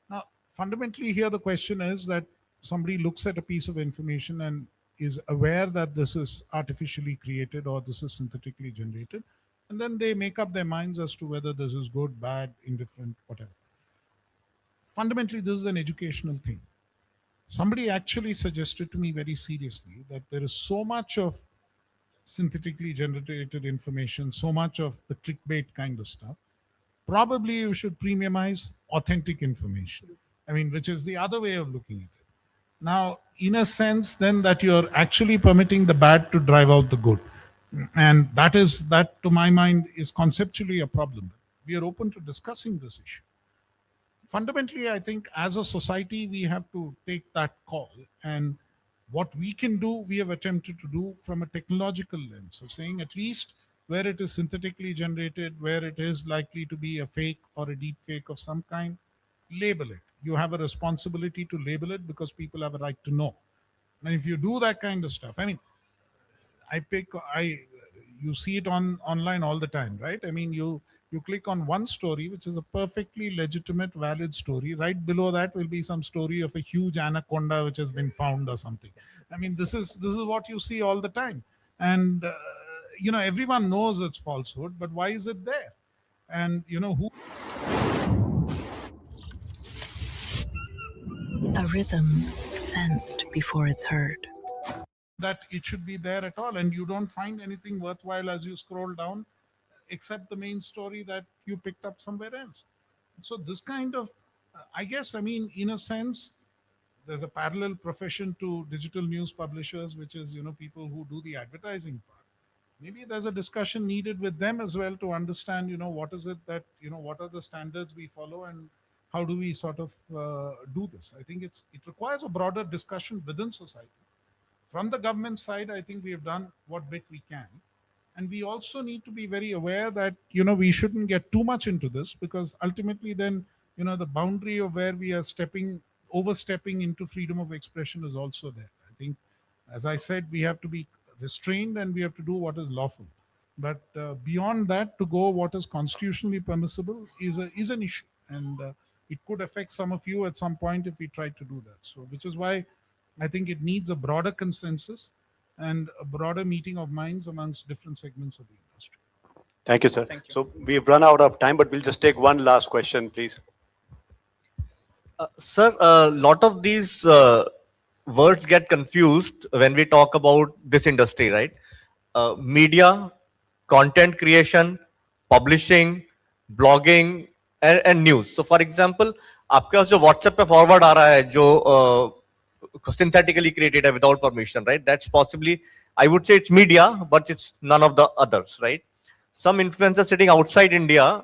Now, fundamentally here the question is that somebody looks at a piece of information and is aware that this is artificially created or this is synthetically generated, and then they make up their minds as to whether this is good, bad, indifferent, whatever. Fundamentally, this is an educational thing. Somebody actually suggested to me very seriously that there is so much of synthetically generated information, so much of the clickbait kind of stuff. Probably you should premiumize authentic information. I mean, which is the other way of looking at it. Now, in a sense, then that you're actually permitting the bad to drive out the good. And that, to my mind, is conceptually a problem. We are open to discussing this issue. Fundamentally, I think as a society, we have to take that call. And what we can do, we have attempted to do from a technological lens of saying at least where it is synthetically generated, where it is likely to be a fake or a deep fake of some kind, label it. You have a responsibility to label it because people have a right to know. And if you do that kind of stuff, I mean, you see it online all the time, right? I mean, you click on one story, which is a perfectly legitimate, valid story. Right below that will be some story of a huge anaconda which has been found or something. I mean, this is what you see all the time. And, everyone knows it's falsehood, but why is it there? And, who... A rhythm sensed before it's heard. That it should be there at all, and you don't find anything worthwhile as you scroll down except the main story that you picked up somewhere else. So this kind of I guess, I mean, in a sense, there's a parallel profession to digital news publishers, which is, people who do the advertising part. Maybe there's a discussion needed with them as well to understand, what is it that, what are the standards we follow and how do we sort of do this? I think it requires a broader discussion within society. From the government side, I think we have done what bit we can. And we also need to be very aware that, we shouldn't get too much into this, because ultimately then, the boundary of where we are overstepping into freedom of expression is also there. I think, as I said, we have to be restrained and we have to do what is lawful. But beyond that, to go what is constitutionally permissible is an issue. And it could affect some of you at some point if we try to do that. So, which is why I think it needs a broader consensus and a broader meeting of minds amongst different segments of the industry. Thank you, sir. Thank you. So we've run out of time, but we'll just take one last question, please. Sir, a lot of these words get confused when we talk about this industry, right? Media, content creation, publishing, blogging, and news. So, for example, आपके पास जो WhatsApp पे forward आ रहा है, जो synthetically created without permission, right? That's possibly, I would say it's media, but it's none of the others, right? Some influencer sitting outside India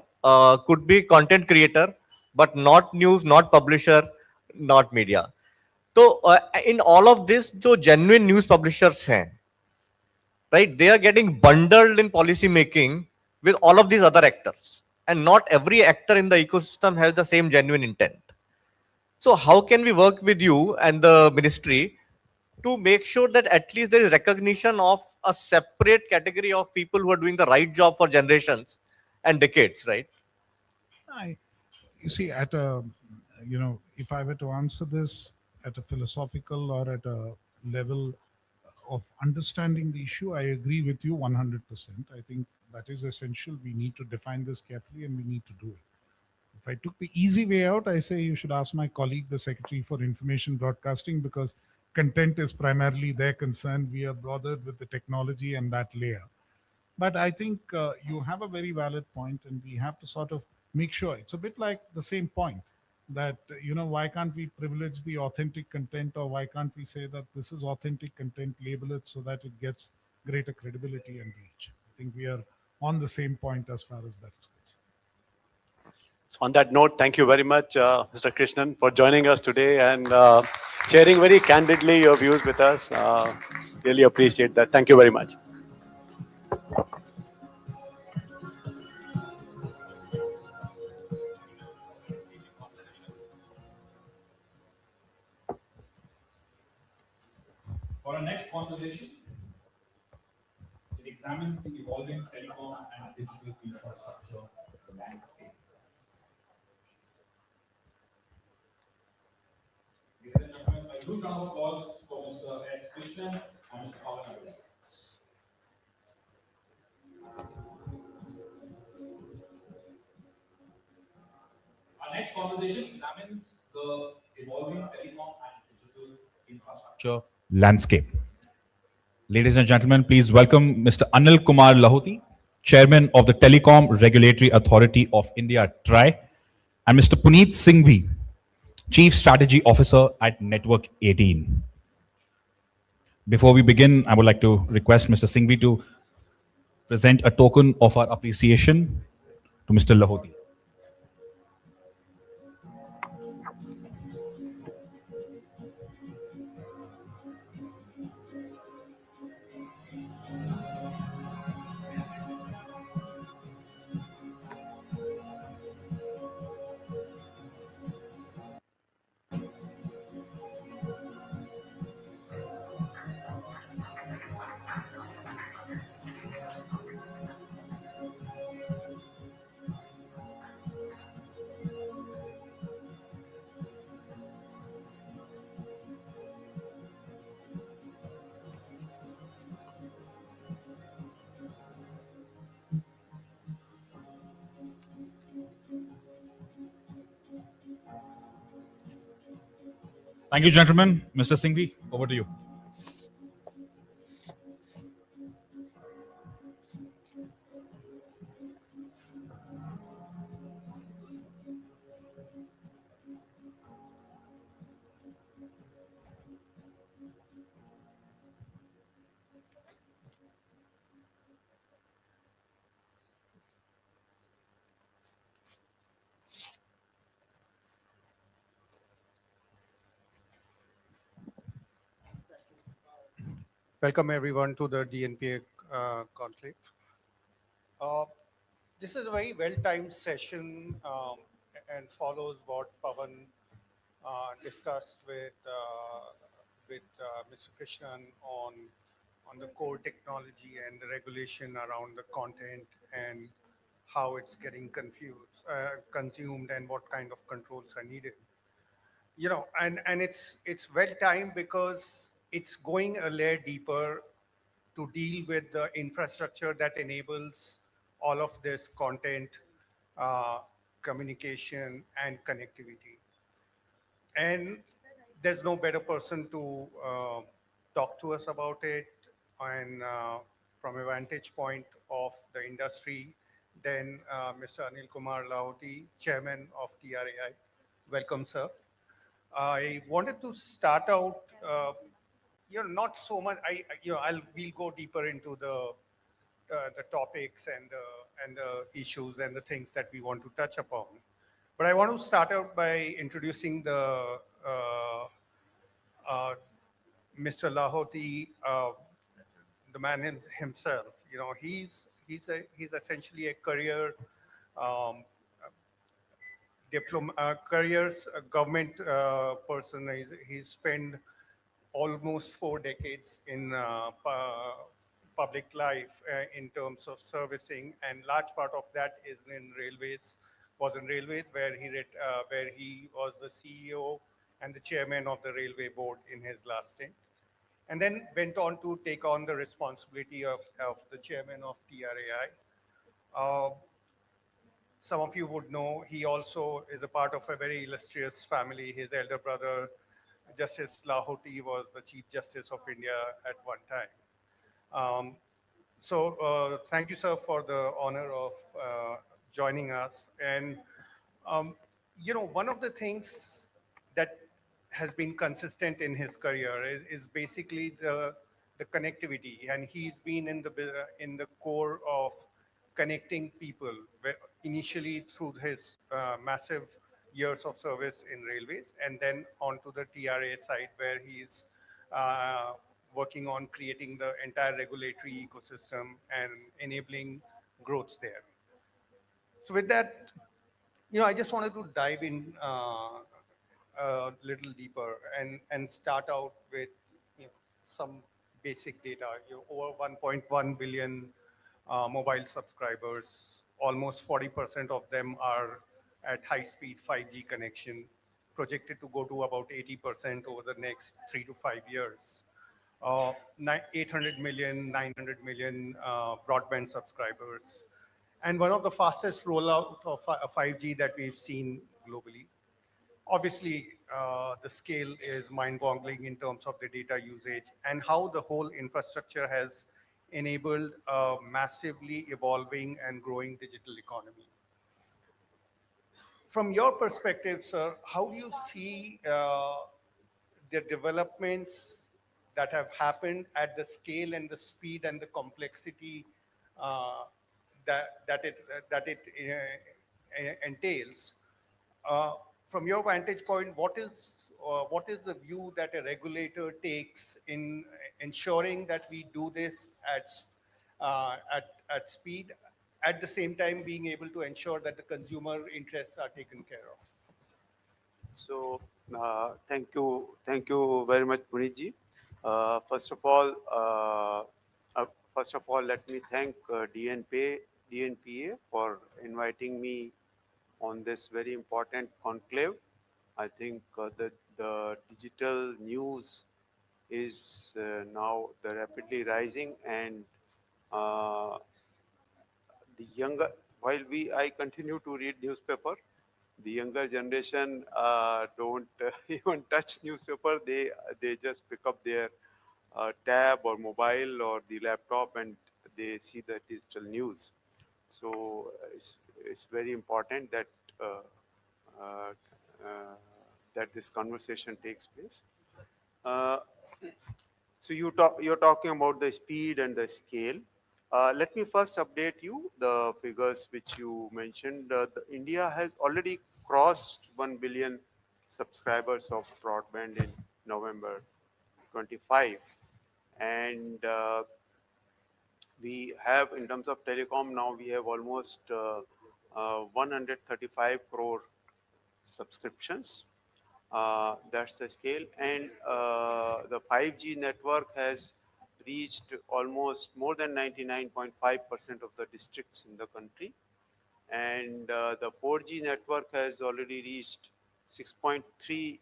could be content creator, but not news, not publisher, not media. So in all of this, जो genuine news publishers हैं, right? They are getting bundled in policy making with all of these other actors, and not every actor in the ecosystem has the same genuine intent. So how can we work with you and the ministry to make sure that at least there is recognition of a separate category of people who are doing the right job for generations and decades, right? You see, at a, if I were to answer this at a philosophical or at a level of understanding the issue, I agree with you 100%. I think that is essential. We need to define this carefully and we need to do it. If I took the easy way out, I say you should ask my colleague, the Secretary for Information Broadcasting, because content is primarily their concern. We are bothered with the technology and that layer. But I think you have a very valid point, and we have to sort of make sure. It's a bit like the same point that, why can't we privilege the authentic content, or why can't we say that this is authentic content, label it so that it gets greater credibility and reach? I think we are on the same point as far as that is concerned. So on that note, thank you very much, Mr. Krishnan, for joining us today and sharing very candidly your views with us. Really appreciate that. Thank you very much. For our next conversation, it examines the evolving telecom and digital infrastructure landscape. Ladies and gentlemen, a huge round of applause for Mr. S. Krishnan and Mr. Amar Ujala. Our next conversation examines the evolving telecom and digital infrastructure landscape. Ladies and gentlemen, please welcome Mr. Anil Kumar Lahoti, Chairman of the Telecom Regulatory Authority of India, TRAI, and Mr. Puneet Singhvi, Chief Strategy Officer at Network 18. Before we begin, I would like to request Mr. Singhvi to present a token of our appreciation to Mr. Lahoti. Thank you, gentlemen. Mr. Singhvi, over to you. Welcome everyone to the DNPA Conclave. This is a very well-timed session and follows what Pawan discussed with Mr. Krishnan on the core technology and the regulation around the content and how it's getting consumed and what kind of controls are needed. And it's well-timed because it's going a layer deeper to deal with the infrastructure that enables all of this content, communication, and connectivity. And there's no better person to talk to us about it and from a vantage point of the industry than Mr. Anil Kumar Lahoti, Chairman of TRAI. Welcome, sir. I wanted to start out, not so much. We'll go deeper into the topics and the issues and the things that we want to touch upon. But I want to start out by introducing the Mr. Lahoti, the man himself. He's essentially a career government person. He's spent almost 4 decades in public life in terms of servicing, and large part of that is in railways, where he was the CEO and the chairman of the railway board in his last stint, and then went on to take on the responsibility of the chairman of TRAI. some of you would know, he also is a part of a very illustrious family. His elder brother, Justice Lahoti, was the Chief Justice of India at one time. Thank you, sir, for the honor of joining us. And, one of the things that has been consistent in his career is basically the connectivity. And he's been in the core of connecting people, initially through his massive years of service in railways, and then onto the TRA side, where he's uh, working on creating the entire regulatory ecosystem and enabling growth there. So with that, I just wanted to dive in a little deeper and start out with some basic data. Over 1.1 billion mobile subscribers, almost 40% of them are at high-speed 5G connection, projected to go to about 80% over the next 3 to 5 years. 800 million, 900 million broadband subscribers, and one of the fastest rollout of 5G that we've seen globally. Obviously, the scale is mind-boggling in terms of the data usage and how the whole infrastructure has enabled a massively evolving and growing digital economy. From your perspective, sir, how do you see the developments that have happened at the scale and the speed and the complexity uh, that it entails? From your vantage point, what is the view that a regulator takes in ensuring that we do this at speed, at the same time being able to ensure that the consumer interests are taken care of? So, thank you very much, Punitji. First of all, let me thank DNPA for inviting me on this very important conclave. I think that the digital news is now the rapidly rising, and uh, the younger, while I continue to read newspaper, the younger generation don't even touch newspaper. They just pick up their tab or mobile or the laptop, and they see the digital news. So it's very important that uh, uh, uh, that this conversation takes place. Uh, so you're talking about the speed and the scale. Let me first update you the figures which you mentioned. India has already crossed 1 billion subscribers of broadband in November 25, and we have, in terms of telecom, now we have almost 135 crore subscriptions. That's the scale. And the 5G network has reached almost more than 99.5% of the districts in the country. And the 4G network has already reached 6.3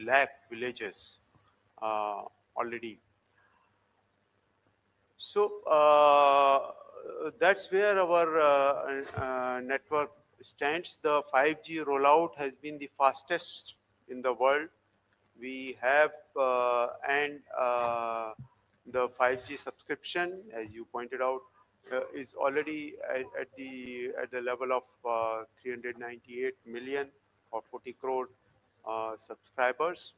lakh villages already. So that's where our network stands. The 5G rollout has been the fastest in the world. We have the 5G subscription, as you pointed out, is already at the level of 398 million or 40 crore subscribers.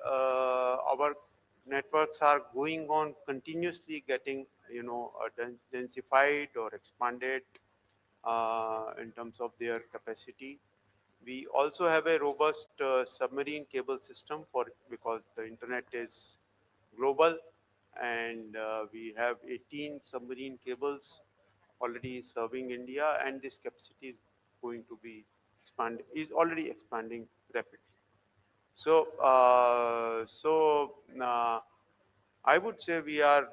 Our networks are going on continuously getting densified or expanded in terms of their capacity. We also have a robust submarine cable system because the internet is global, and we have 18 submarine cables already serving India, and this capacity is going to be is already expanding rapidly. So, I would say we are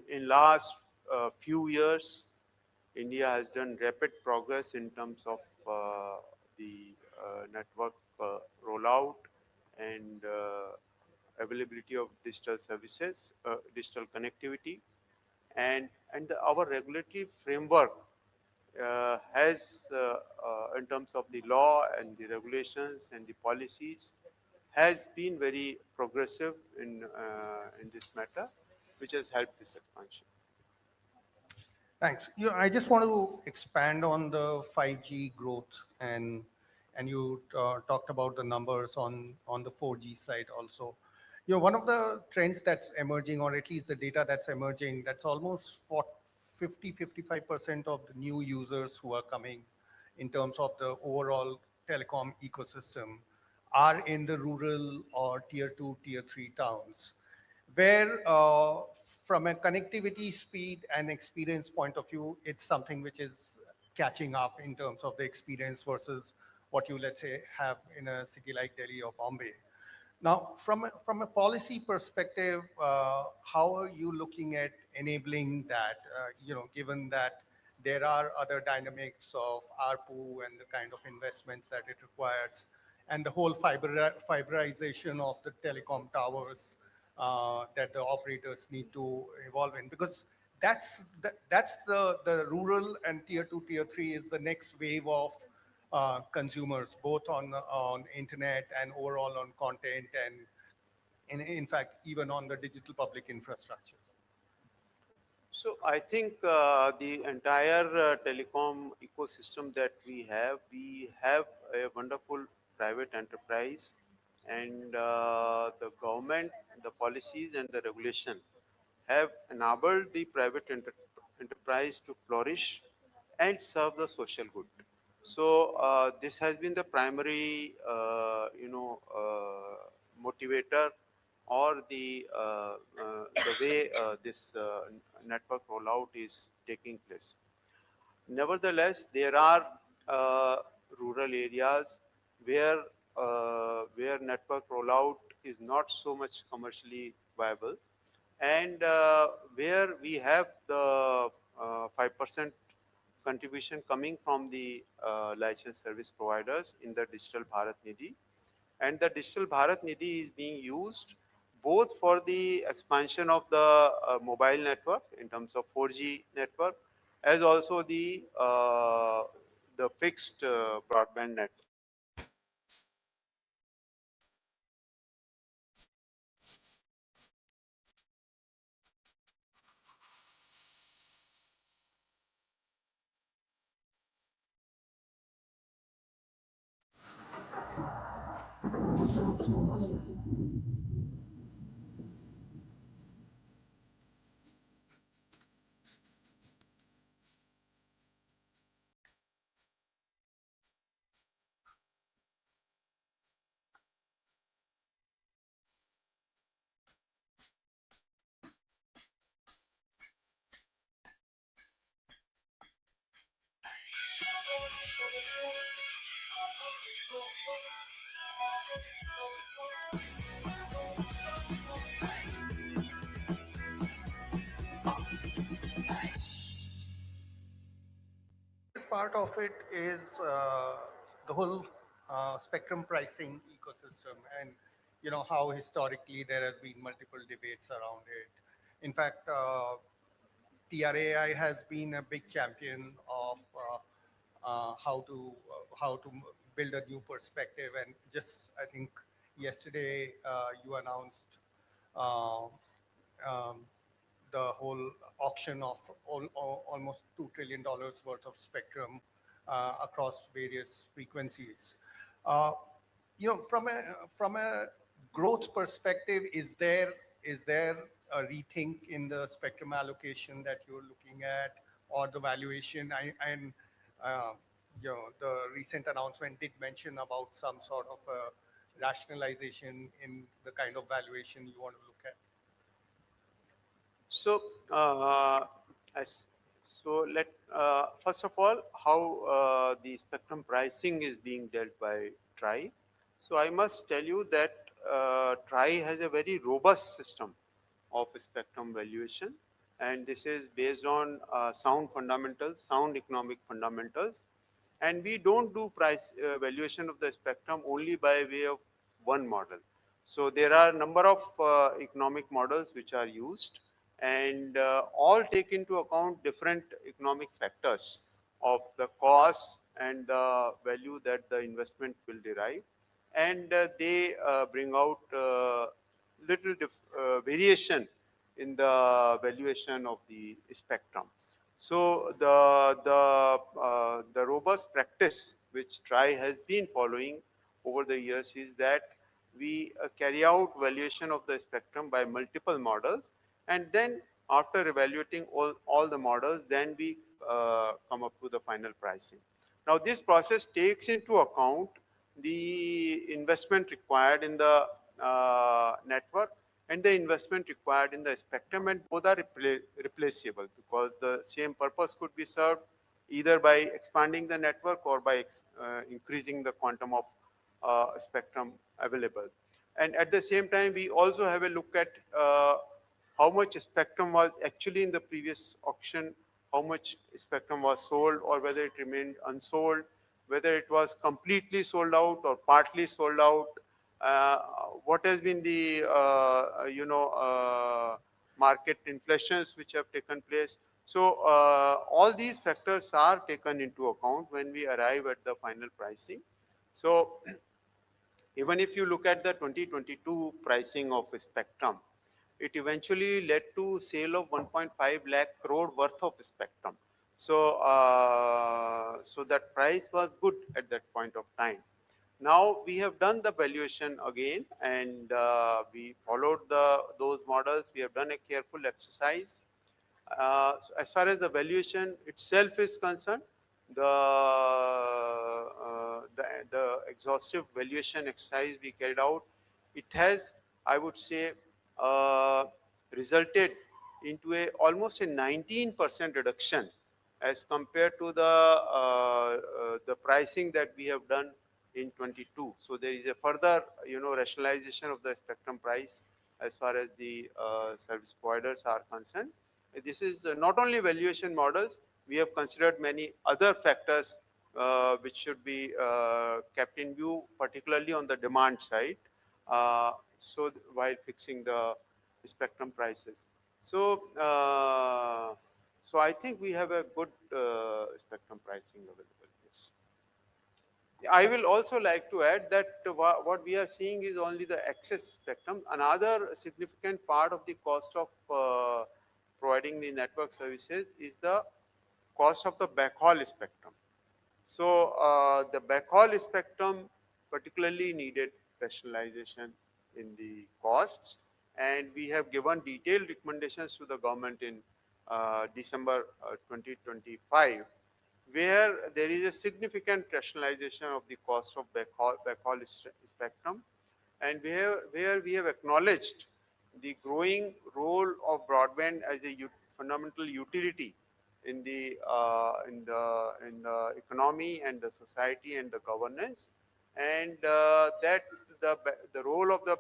in last few years, India has done rapid progress in terms of the network rollout and availability of digital services, digital connectivity. and our regulatory framework has, in terms of the law and the regulations and the policies, has been very progressive in this matter, which has helped this expansion. Thanks. I just want to expand on the 5G growth, and you talked about the numbers on the 4G side also. One of the trends that's emerging, or at least the data that's emerging, that's almost 50-55% of the new users who are coming in terms of the overall telecom ecosystem are in the rural or tier 2, tier 3 towns, where from a connectivity speed and experience point of view, it's something which is catching up in terms of the experience versus what you, let's say, have in a city like Delhi or Bombay. Now, from a policy perspective, how are you looking at enabling that, given that there are other dynamics of ARPU and the kind of investments that it requires, and the whole fiberization of the telecom towers that the operators need to evolve in? Because that's the rural and tier 2, tier 3 is the next wave of consumers, both on internet and overall on content, and in fact, even on the digital public infrastructure. So I think the entire telecom ecosystem that we have a wonderful private enterprise, and the government, the policies and the regulation have enabled the private enterprise to flourish and serve the social good. So this has been the primary, motivator, or the way this network rollout is taking place. Nevertheless, there are rural areas where network rollout is not so much commercially viable, and where we have the 5% contribution coming from the licensed service providers in the Digital Bharat Nidhi. And the Digital Bharat Nidhi is being used both for the expansion of the mobile network in terms of 4G network, as also the fixed broadband network. Part of it is the whole spectrum pricing ecosystem, and how historically there has been multiple debates around it. In fact, TRAI has been a big champion of how to build a new perspective. And just, I think yesterday you announced the whole auction of almost $2 trillion worth of spectrum across various frequencies. From a growth perspective, is there a rethink in the spectrum allocation that you're looking at, or the valuation? The recent announcement did mention about some sort of a rationalization in the kind of valuation you want to look at. So, first of all, how the spectrum pricing is being dealt by TRAI. So I must tell you that TRAI has a very robust system of spectrum valuation, and this is based on sound fundamentals, sound economic fundamentals, and we don't do price valuation of the spectrum only by way of one model. So there are a number of economic models which are used, and all take into account different economic factors of the cost and the value that the investment will derive, and they bring out little variation in the valuation of the spectrum. So the robust practice which TRI has been following over the years is that we carry out valuation of the spectrum by multiple models, and then after evaluating all the models, then we come up to the final pricing. Now this process takes into account the investment required in the network and the investment required in the spectrum, and both are replaceable because the same purpose could be served either by expanding the network or by increasing the quantum of spectrum available. And at the same time, we also have a look at how much spectrum was actually in the previous auction, how much spectrum was sold or whether it remained unsold, whether it was completely sold out or partly sold out, what has been the market inflations which have taken place. So all these factors are taken into account when we arrive at the final pricing. So even if you look at the 2022 pricing of spectrum, it eventually led to sale of 1.5 lakh crore worth of spectrum. So, so that price was good at that point of time. Now we have done the valuation again, and we followed those models. We have done a careful exercise. So as far as the valuation itself is concerned, the exhaustive valuation exercise we carried out, it has, I would say, resulted into almost a 19% reduction as compared to the pricing that we have done in 22. So there is a further, rationalization of the spectrum price as far as the service providers are concerned. This is not only valuation models, we have considered many other factors which should be kept in view, particularly on the demand side, so while fixing the spectrum prices. So, so I think we have a good spectrum pricing available. Yes. I will also like to add that what we are seeing is only the excess spectrum. Another significant part of the cost of providing the network services is the cost of the backhaul spectrum. So the backhaul spectrum particularly needed rationalization in the costs, and we have given detailed recommendations to the government in December 2025, where there is a significant rationalization of the cost of backhaul spectrum, and where we have acknowledged the growing role of broadband as a fundamental utility in the economy and the society and the governance, and that the role of the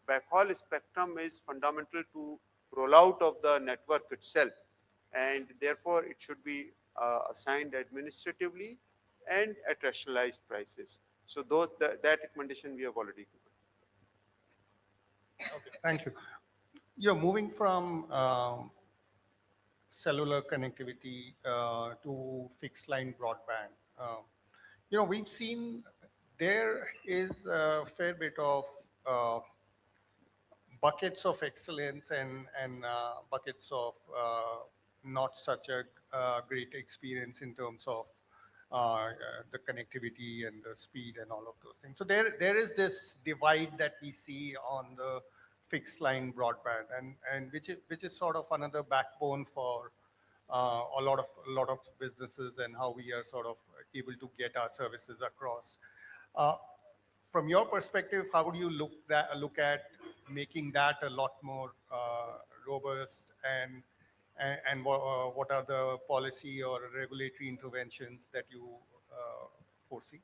backhaul spectrum is fundamental to rollout of the network itself, and therefore it should be assigned administratively and at rationalized prices. So that recommendation we have already given. Okay, thank you. You're moving from cellular connectivity to fixed line broadband. We've seen there is a fair bit of buckets of excellence and buckets of not such a great experience in terms of the connectivity and the speed and all of those things. So there is this divide that we see on the fixed line broadband, and which is sort of another backbone for a lot of businesses and how we are sort of able to get our services across. From your perspective, how would you look at making that a lot more robust, and what are the policy or regulatory interventions that you foresee?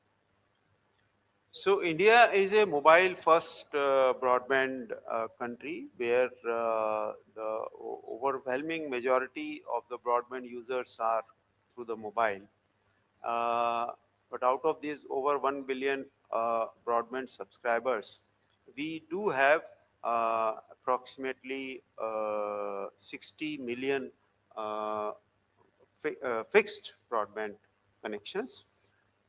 So India is a mobile first broadband country where the overwhelming majority of the broadband users are through the mobile. But out of these over 1 billion broadband subscribers, we do have approximately 60 million fixed broadband connections.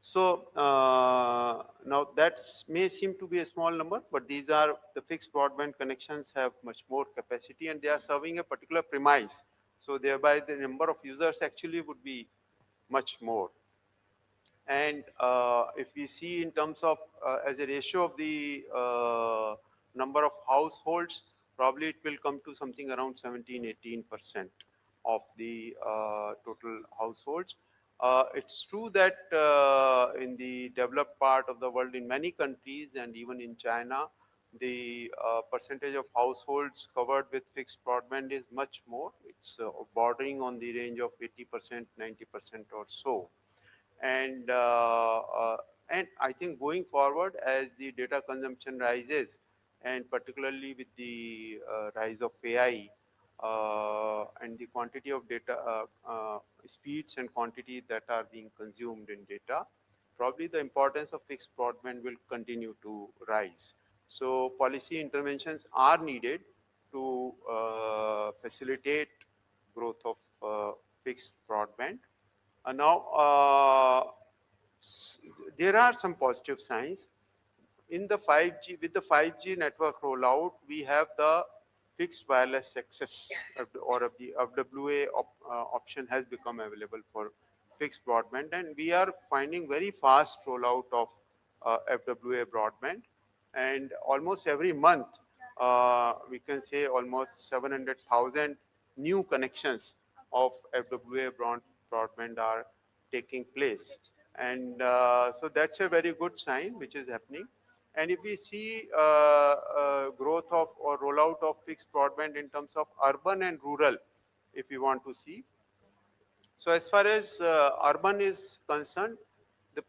So now that may seem to be a small number, but these are the fixed broadband connections have much more capacity and they are serving a particular premise. So thereby the number of users actually would be much more. And if we see in terms of as a ratio of the number of households, probably it will come to something around 17-18% of the total households. It's true that in the developed part of the world, in many countries and even in China, the percentage of households covered with fixed broadband is much more. It's bordering on the range of 80%, 90% or so. And I think going forward, as the data consumption rises, and particularly with the rise of AI and the quantity of data, speeds and quantity that are being consumed in data, probably the importance of fixed broadband will continue to rise. So policy interventions are needed to facilitate growth of fixed broadband. Now, there are some positive signs. In the 5G, with the 5G network rollout, we have the fixed wireless access or of the FWA option has become available for fixed broadband, and we are finding very fast rollout of FWA broadband. And almost every month, we can say almost 700,000 new connections of FWA broadband are taking place. And so that's a very good sign which is happening. And if we see growth of or rollout of fixed broadband in terms of urban and rural, if we want to see. So as far as urban is concerned,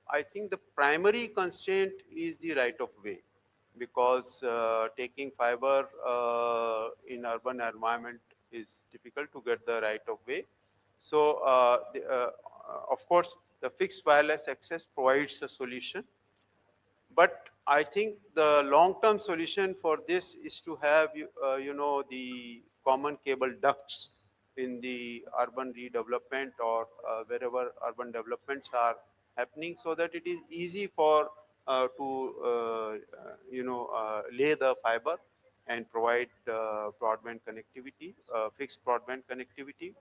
I think the primary constraint is the right of way, because taking fiber in urban environment is difficult to get the right of way. So of course, the fixed wireless access provides a solution. But I think the long-term solution for this is to have, the common cable ducts in the urban redevelopment or wherever urban developments are happening, so that it is easy for to lay the fiber and provide broadband connectivity, fixed broadband connectivity.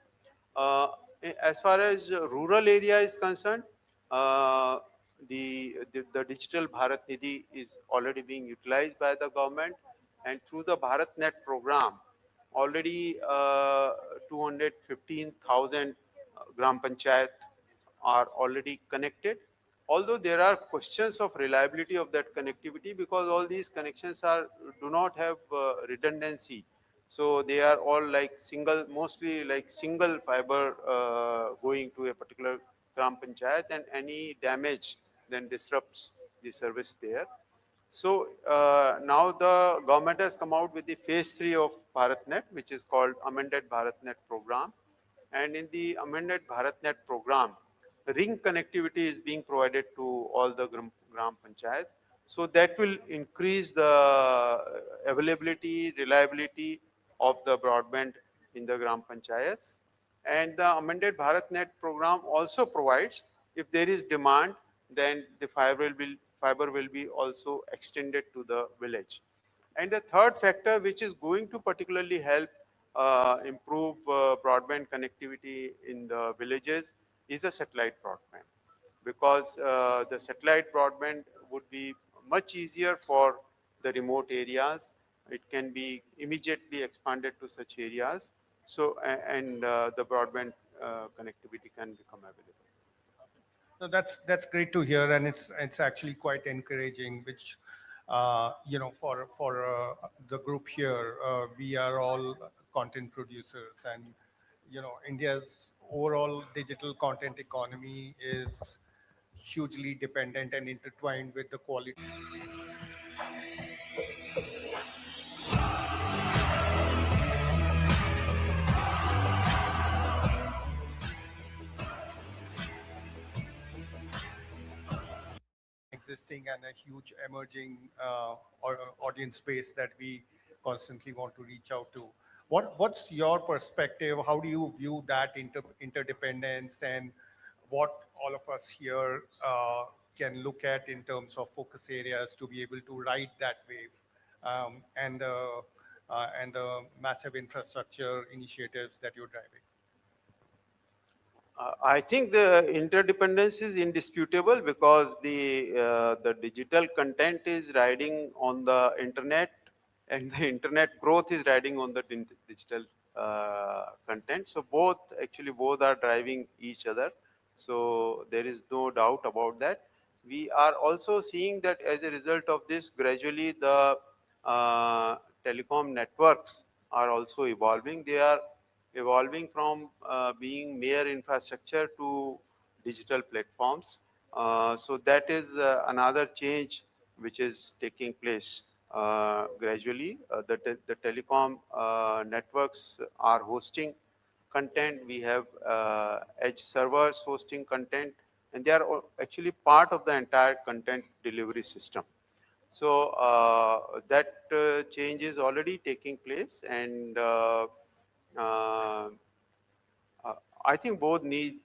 As far as rural area is concerned, the digital Bharat Nidhi is already being utilized by the government, and through the BharatNet program, already 215,000 Gram Panchayat are already connected. Although there are questions of reliability of that connectivity, because all these connections do not have redundancy. So they are all like mostly like single fiber going to a particular Gram Panchayat, and any damage then disrupts the service there. So now the government has come out with the phase 3 of BharatNet, which is called amended BharatNet program. And in the amended BharatNet program, ring connectivity is being provided to all the Gram Panchayat. So that will increase the availability, reliability of the broadband in the Gram Panchayats. And the amended BharatNet program also provides, if there is demand, then the fiber will be also extended to the village. And the third factor, which is going to particularly help improve broadband connectivity in the villages, is the satellite broadband, because the satellite broadband would be much easier for the remote areas. It can be immediately expanded to such areas. So, and the broadband connectivity can become available. No, that's great to hear, and it's actually quite encouraging. Which for the group here, we are all content producers, and India's overall digital content economy is hugely dependent and intertwined with the quality. Existing and a huge emerging audience base that we constantly want to reach out to. What's your perspective? How do you view that interdependence, and what all of us here can look at in terms of focus areas to be able to ride that wave, and the massive infrastructure initiatives that you're driving? I think the interdependence is indisputable because the digital content is riding on the internet, and the internet growth is riding on the digital content. So both are driving each other. So there is no doubt about that. We are also seeing that as a result of this, gradually the telecom networks are also evolving. They are evolving from being mere infrastructure to digital platforms. So that is another change which is taking place gradually. The telecom networks are hosting content. We have edge servers hosting content, and they are actually part of the entire content delivery system. So that change is already taking place, and I think both need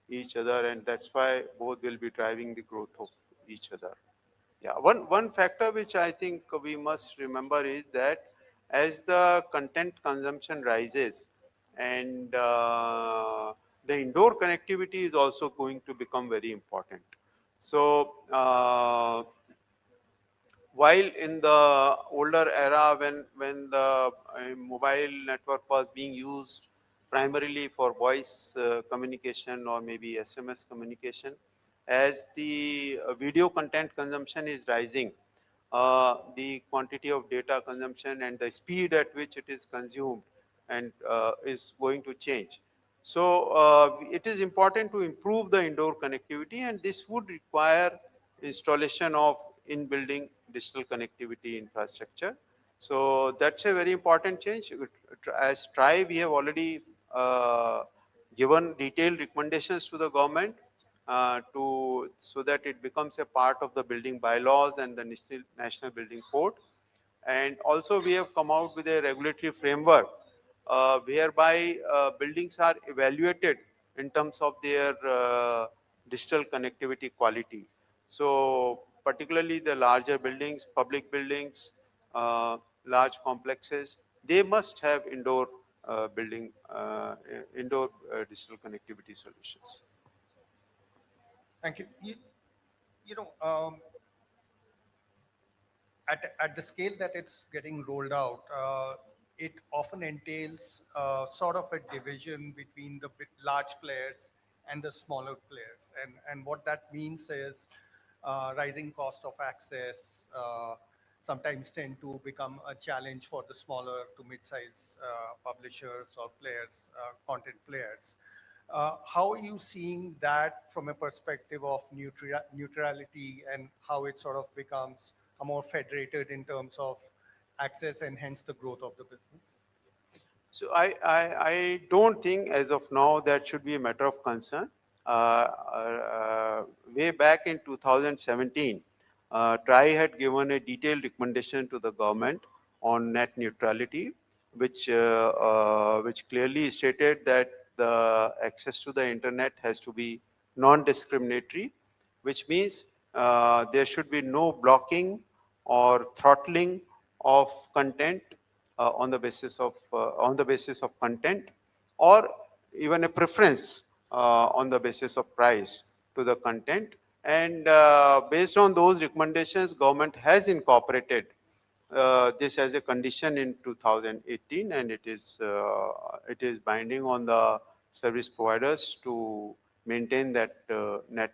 each other, and that's why both will be driving the growth of each other. Yeah, one factor which I think we must remember is that as the content consumption rises, and the indoor connectivity is also going to become very important. So while in the older era, when the mobile network was being used primarily for voice communication or maybe SMS communication, as the video content consumption is rising, the quantity of data consumption and the speed at which it is consumed and is going to change. So it is important to improve the indoor connectivity, and this would require installation of in-building digital connectivity infrastructure. So that's a very important change. As TRI, we have already given detailed recommendations to the government so that it becomes a part of the building bylaws and the National Building Code. And also we have come out with a regulatory framework whereby buildings are evaluated in terms of their digital connectivity quality. So particularly the larger buildings, public buildings, large complexes, they must have indoor digital connectivity solutions. Thank you. You know, at the scale that it's getting rolled out, it often entails sort of a division between the large players and the smaller players. And what that means is rising cost of access sometimes tend to become a challenge for the smaller to mid-sized publishers or players, content players. How are you seeing that from a perspective of neutrality, and how it sort of becomes a more federated in terms of access and hence the growth of the business? So I don't think as of now that should be a matter of concern. Way back in 2017, TRI had given a detailed recommendation to the government on net neutrality, which clearly stated that the access to the internet has to be non-discriminatory, which means there should be no blocking or throttling of content on the basis of content, or even a preference on the basis of price to the content. And based on those recommendations, government has incorporated this as a condition in 2018, and it is binding on the service providers to maintain that net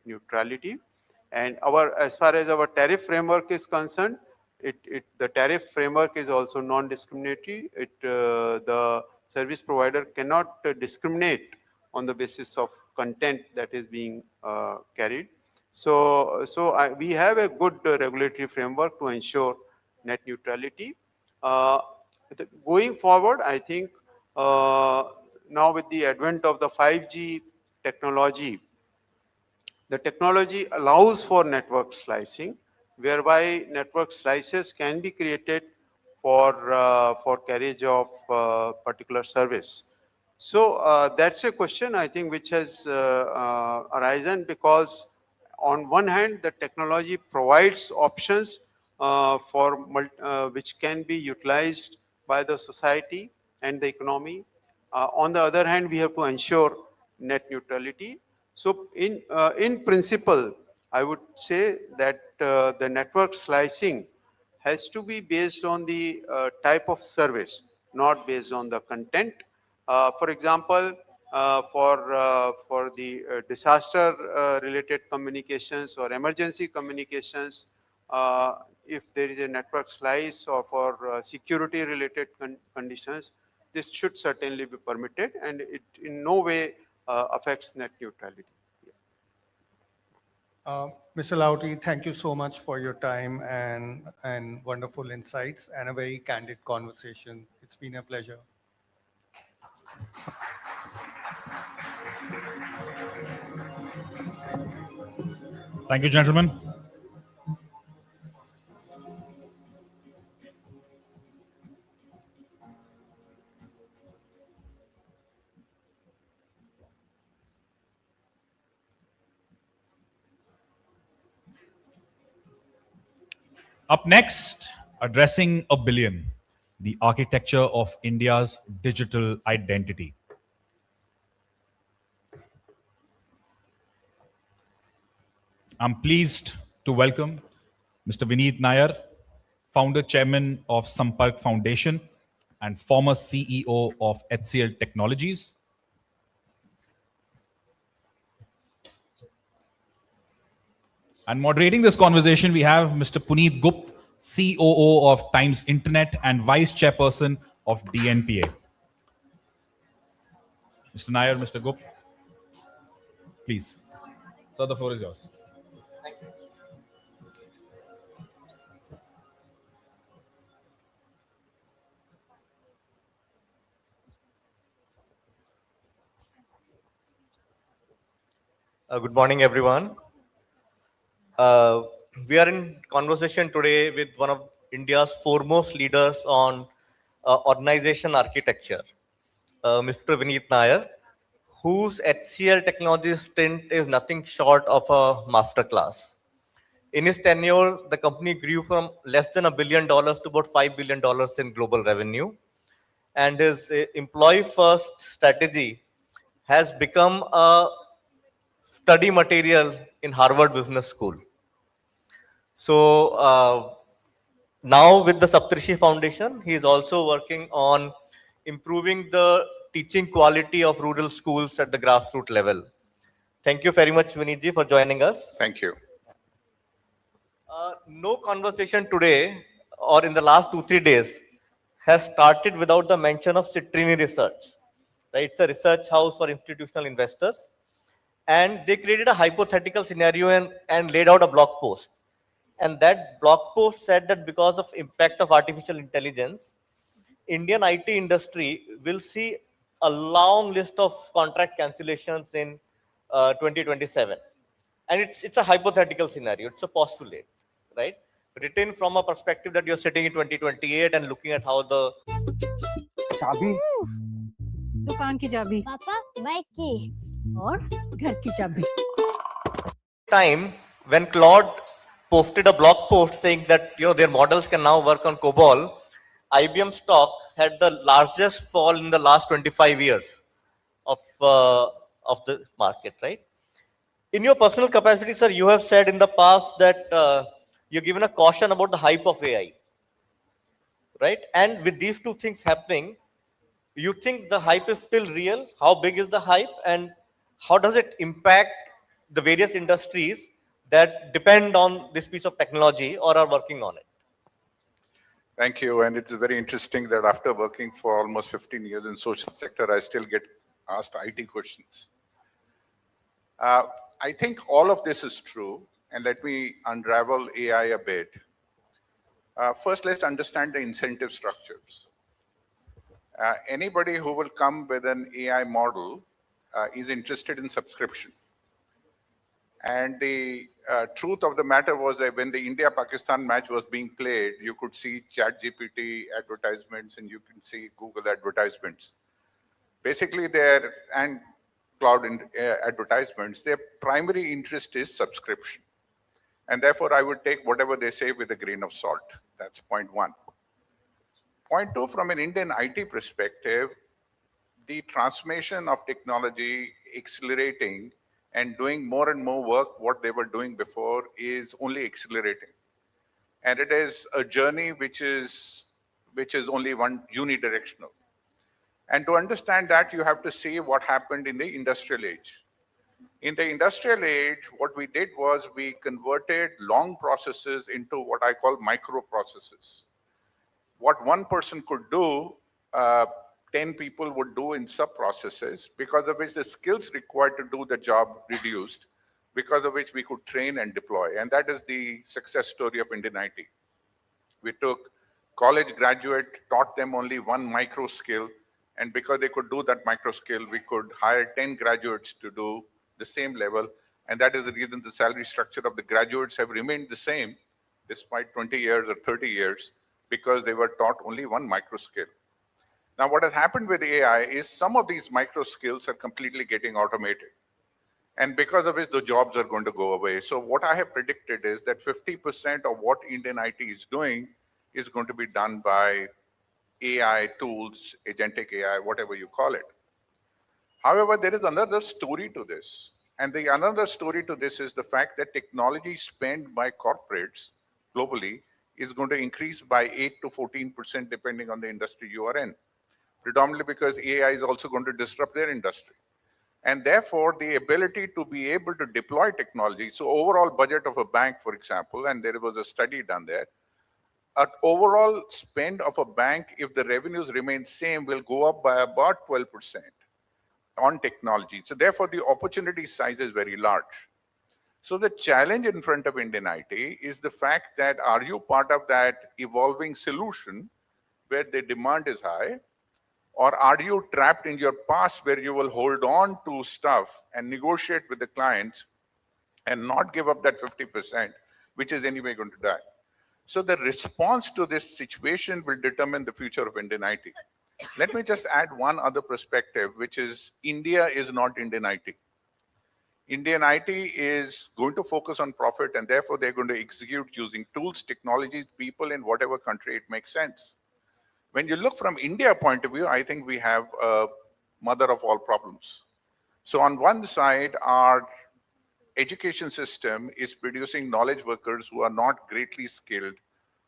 neutrality. And as far as our tariff framework is concerned, the tariff framework is also non-discriminatory. The service provider cannot discriminate on the basis of content that is being carried. So we have a good regulatory framework to ensure net neutrality. Going forward, I think now with the advent of the 5G technology, the technology allows for network slicing, whereby network slices can be created for carriage of particular service. So that's a question I think which has arisen because on one hand the technology provides options which can be utilized by the society and the economy. On the other hand, we have to ensure net neutrality. So in principle, I would say that the network slicing has to be based on the type of service, not based on the content. For example, for the disaster related communications or emergency communications, if there is a network slice or for security related conditions, this should certainly be permitted and it in no way affects net neutrality. Mr. Lauti, thank you so much for your time and wonderful insights and a very candid conversation. It's been a pleasure. Thank you, gentlemen. Up next, addressing a billion, the architecture of India's digital identity. I'm pleased to welcome Mr. Vineet Nair, founder chairman of Sampark Foundation and former CEO of HCL Technologies. And moderating this conversation, we have Mr. Puneet Gupta, COO of Times Internet and vice chairperson of DNPA. Mr. Nair, Mr. Gupta, please. Sir, the floor is yours. Thank you. Good morning, everyone. We are in conversation today with one of India's foremost leaders on organization architecture, Mr. Vineet Nair, whose HCL Technologies stint is nothing short of a masterclass. In his tenure, the company grew from less than $1 billion to about $5 billion in global revenue. And his employee-first strategy has become a study material in Harvard Business School. So now with the Saptarishi Foundation, he is also working on improving the teaching quality of rural schools at the grassroots level. Thank you very much, Vineetji, for joining us. Thank you. No conversation today or in the last 2-3 days has started without the mention of Citrini Research. Right? It's a research house for institutional investors. And they created a hypothetical scenario and laid out a blog post. And that blog post said that because of impact of artificial intelligence, Indian IT industry will see a long list of contract cancellations in 2027. And it's a hypothetical scenario. It's a postulate, right? Written from a perspective that you're sitting in 2028 and looking at how the चाबी दुकान की चाबी पापा bike की और घर की चाबी time when Claude posted a blog post saying that their models can now work on COBOL, IBM stock had the largest fall in the last 25 years of the market, right? In your personal capacity, sir, you have said in the past that you've given a caution about the hype of AI, right? And with these two things happening, you think the hype is still real? How big is the hype? And how does it impact the various industries that depend on this piece of technology or are working on it? Thank you. And it's very interesting that after working for almost 15 years in social sector, I still get asked IT questions. I think all of this is true. And let me unravel AI a bit. First, let's understand the incentive structures. Anybody who will come with an AI model is interested in subscription. And the truth of the matter was that when the India-Pakistan match was being played, you could see ChatGPT advertisements and you can see Google advertisements. Basically, and cloud advertisements, their primary interest is subscription. And therefore, I would take whatever they say with a grain of salt. That's point one. Point two, from an Indian IT perspective, the transformation of technology accelerating and doing more and more work, what they were doing before, is only accelerating. And it is a journey which is only one unidirectional. And to understand that, you have to see what happened in the industrial age. In the industrial age, what we did was we converted long processes into what I call microprocesses. What one person could do, 10 people would do in sub-processes, because of which the skills required to do the job reduced, because of which we could train and deploy. And that is the success story of Indian IT. We took college graduate, taught them only one micro skill, and because they could do that micro skill, we could hire 10 graduates to do the same level. And that is the reason the salary structure of the graduates have remained the same despite 20 years or 30 years, because they were taught only one micro skill. Now, what has happened with AI is some of these micro skills are completely getting automated. And because of which the jobs are going to go away. So what I have predicted is that 50% of what Indian IT is doing is going to be done by AI tools, agentic AI, whatever you call it. However, there is another story to this. And the another story to this is the fact that technology spent by corporates globally is going to increase by 8 to 14% depending on the industry you are in. Predominantly because AI is also going to disrupt their industry. And therefore, the ability to be able to deploy technology, so overall budget of a bank, for example, and there was a study done there, an overall spend of a bank, if the revenues remain same, will go up by about 12% on technology. So therefore, the opportunity size is very large. So the challenge in front of Indian IT is the fact that are you part of that evolving solution where the demand is high, or are you trapped in your past where you will hold on to stuff and negotiate with the clients and not give up that 50%, which is anyway going to die? So the response to this situation will determine the future of Indian IT. Let me just add one other perspective, which is India is not Indian IT. Indian IT is going to focus on profit, and therefore they're going to execute using tools, technologies, people in whatever country it makes sense. When you look from India point of view, I think we have a mother of all problems. So on one side, our education system is producing knowledge workers who are not greatly skilled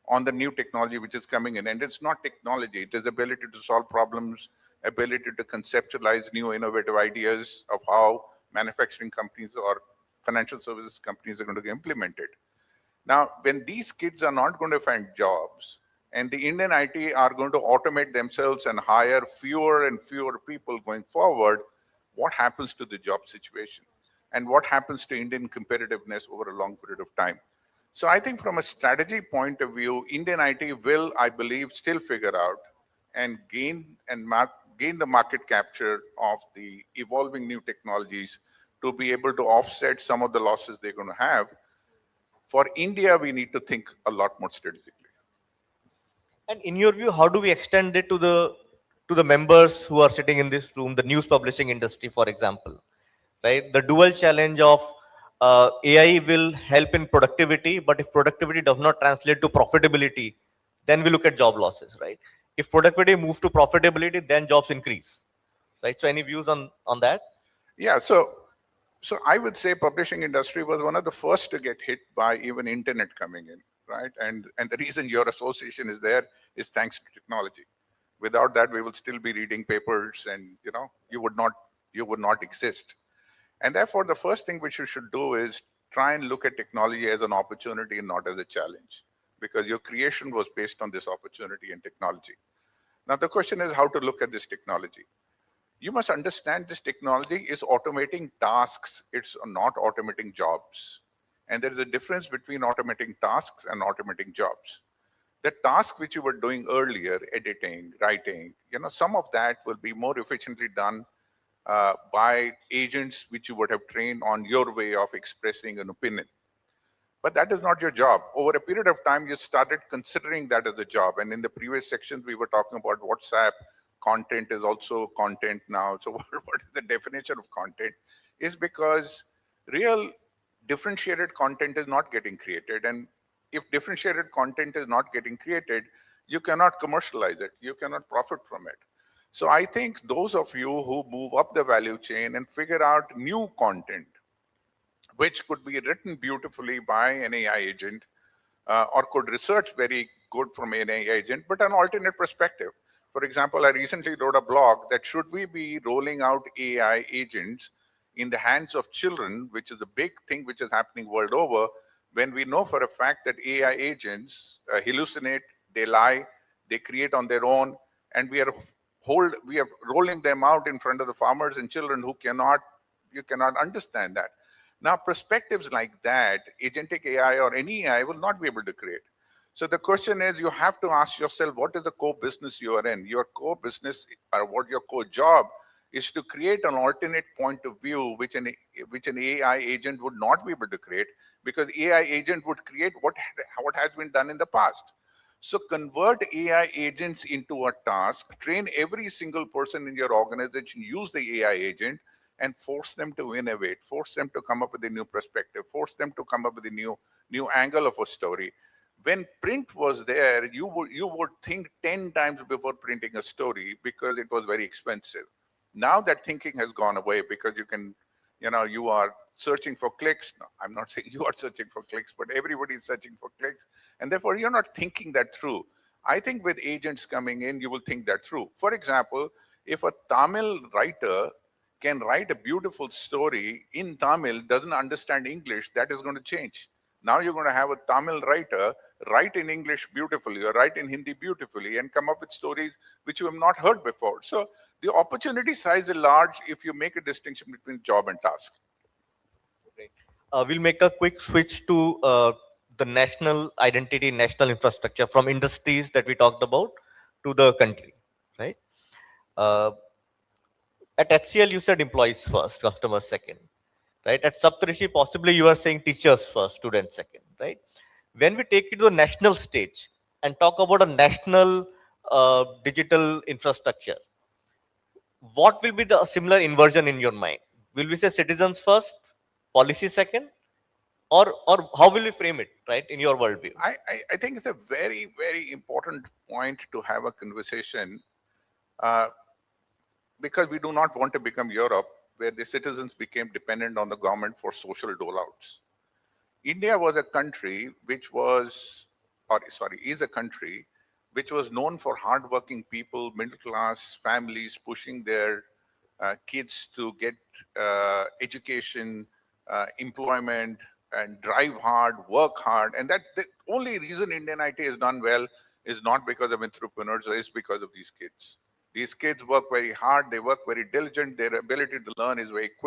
on the new technology which is coming in. And it's not technology, it is ability to solve problems, ability to conceptualize new innovative ideas of how manufacturing companies or financial services companies are going to get implemented. Now, when these kids are not going to find jobs, and the Indian IT are going to automate themselves and hire fewer and fewer people going forward, what happens to the job situation? And what happens to Indian competitiveness over a long period of time? So I think from a strategy point of view, Indian IT will, I believe, still figure out and gain the market capture of the evolving new technologies to be able to offset some of the losses they're going to have. For India, we need to think a lot more strategically. And in your view, how do we extend it to the members who are sitting in this room, the news publishing industry, for example, right? The dual challenge of AI will help in productivity, but if productivity does not translate to profitability, then we look at job losses, right? If productivity moves to profitability, then jobs increase, right? So any views on that? Yeah, so I would say publishing industry was one of the first to get hit by even internet coming in, right? And the reason your association is there is thanks to technology. Without that, we will still be reading papers, and you would not exist. And therefore, the first thing which you should do is try and look at technology as an opportunity and not as a challenge, because your creation was based on this opportunity and technology. Now, the question is how to look at this technology. You must understand this technology is automating tasks. It's not automating jobs. And there is a difference between automating tasks and automating jobs. The task which you were doing earlier, editing, writing, some of that will be more efficiently done by agents which you would have trained on your way of expressing an opinion. But that is not your job. Over a period of time, you started considering that as a job. And in the previous sections, we were talking about WhatsApp. Content is also content now. So what is the definition of content? Is because real differentiated content is not getting created. And if differentiated content is not getting created, you cannot commercialize it. You cannot profit from it. So I think those of you who move up the value chain and figure out new content, which could be written beautifully by an AI agent, or could research very good from an AI agent, but an alternate perspective. For example, I recently wrote a blog that should we be rolling out AI agents in the hands of children, which is a big thing which is happening world over, when we know for a fact that AI agents hallucinate, they lie, they create on their own, and we are rolling them out in front of the farmers and children who you cannot understand that. Now, perspectives like that, agentic AI or any AI will not be able to create. So the question is, you have to ask yourself, what is the core business you are in? Your core business, or what your core job is, to create an alternate point of view which an AI agent would not be able to create, because AI agent would create what has been done in the past. So convert AI agents into a task, train every single person in your organization, use the AI agent, and force them to innovate, force them to come up with a new perspective, force them to come up with a new angle of a story. When print was there, you would think 10 times before printing a story because it was very expensive. Now that thinking has gone away because you are searching for clicks. No, I'm not saying you are searching for clicks, but everybody is searching for clicks. And therefore, you're not thinking that through. I think with agents coming in, you will think that through. For example, if a Tamil writer can write a beautiful story in Tamil, doesn't understand English, that is going to change. Now you're going to have a Tamil writer write in English beautifully or write in Hindi beautifully and come up with stories which you have not heard before. So the opportunity size is large if you make a distinction between job and task. Great. We'll make a quick switch to the national identity, national infrastructure, from industries that we talked about to the country, right? At HCL, you said employees first, customers second, right? At Saptarishi, possibly you are saying teachers first, students second, right? When we take it to the national stage and talk about a national digital infrastructure, what will be the similar inversion in your mind? Will we say citizens first, policy second, or how will we frame it, right, in your worldview? I think it's a very, very important point to have a conversation, because we do not want to become Europe, where the citizens became dependent on the government for social doleouts. India was a country which was, is a country which was known for hardworking people, middle class families pushing their kids to get education, employment, and drive hard, work hard. And that the only reason Indian IT is done well is not because of entrepreneurs, it's because of these kids. These kids work very hard, they work very diligent, their ability to learn is very quick.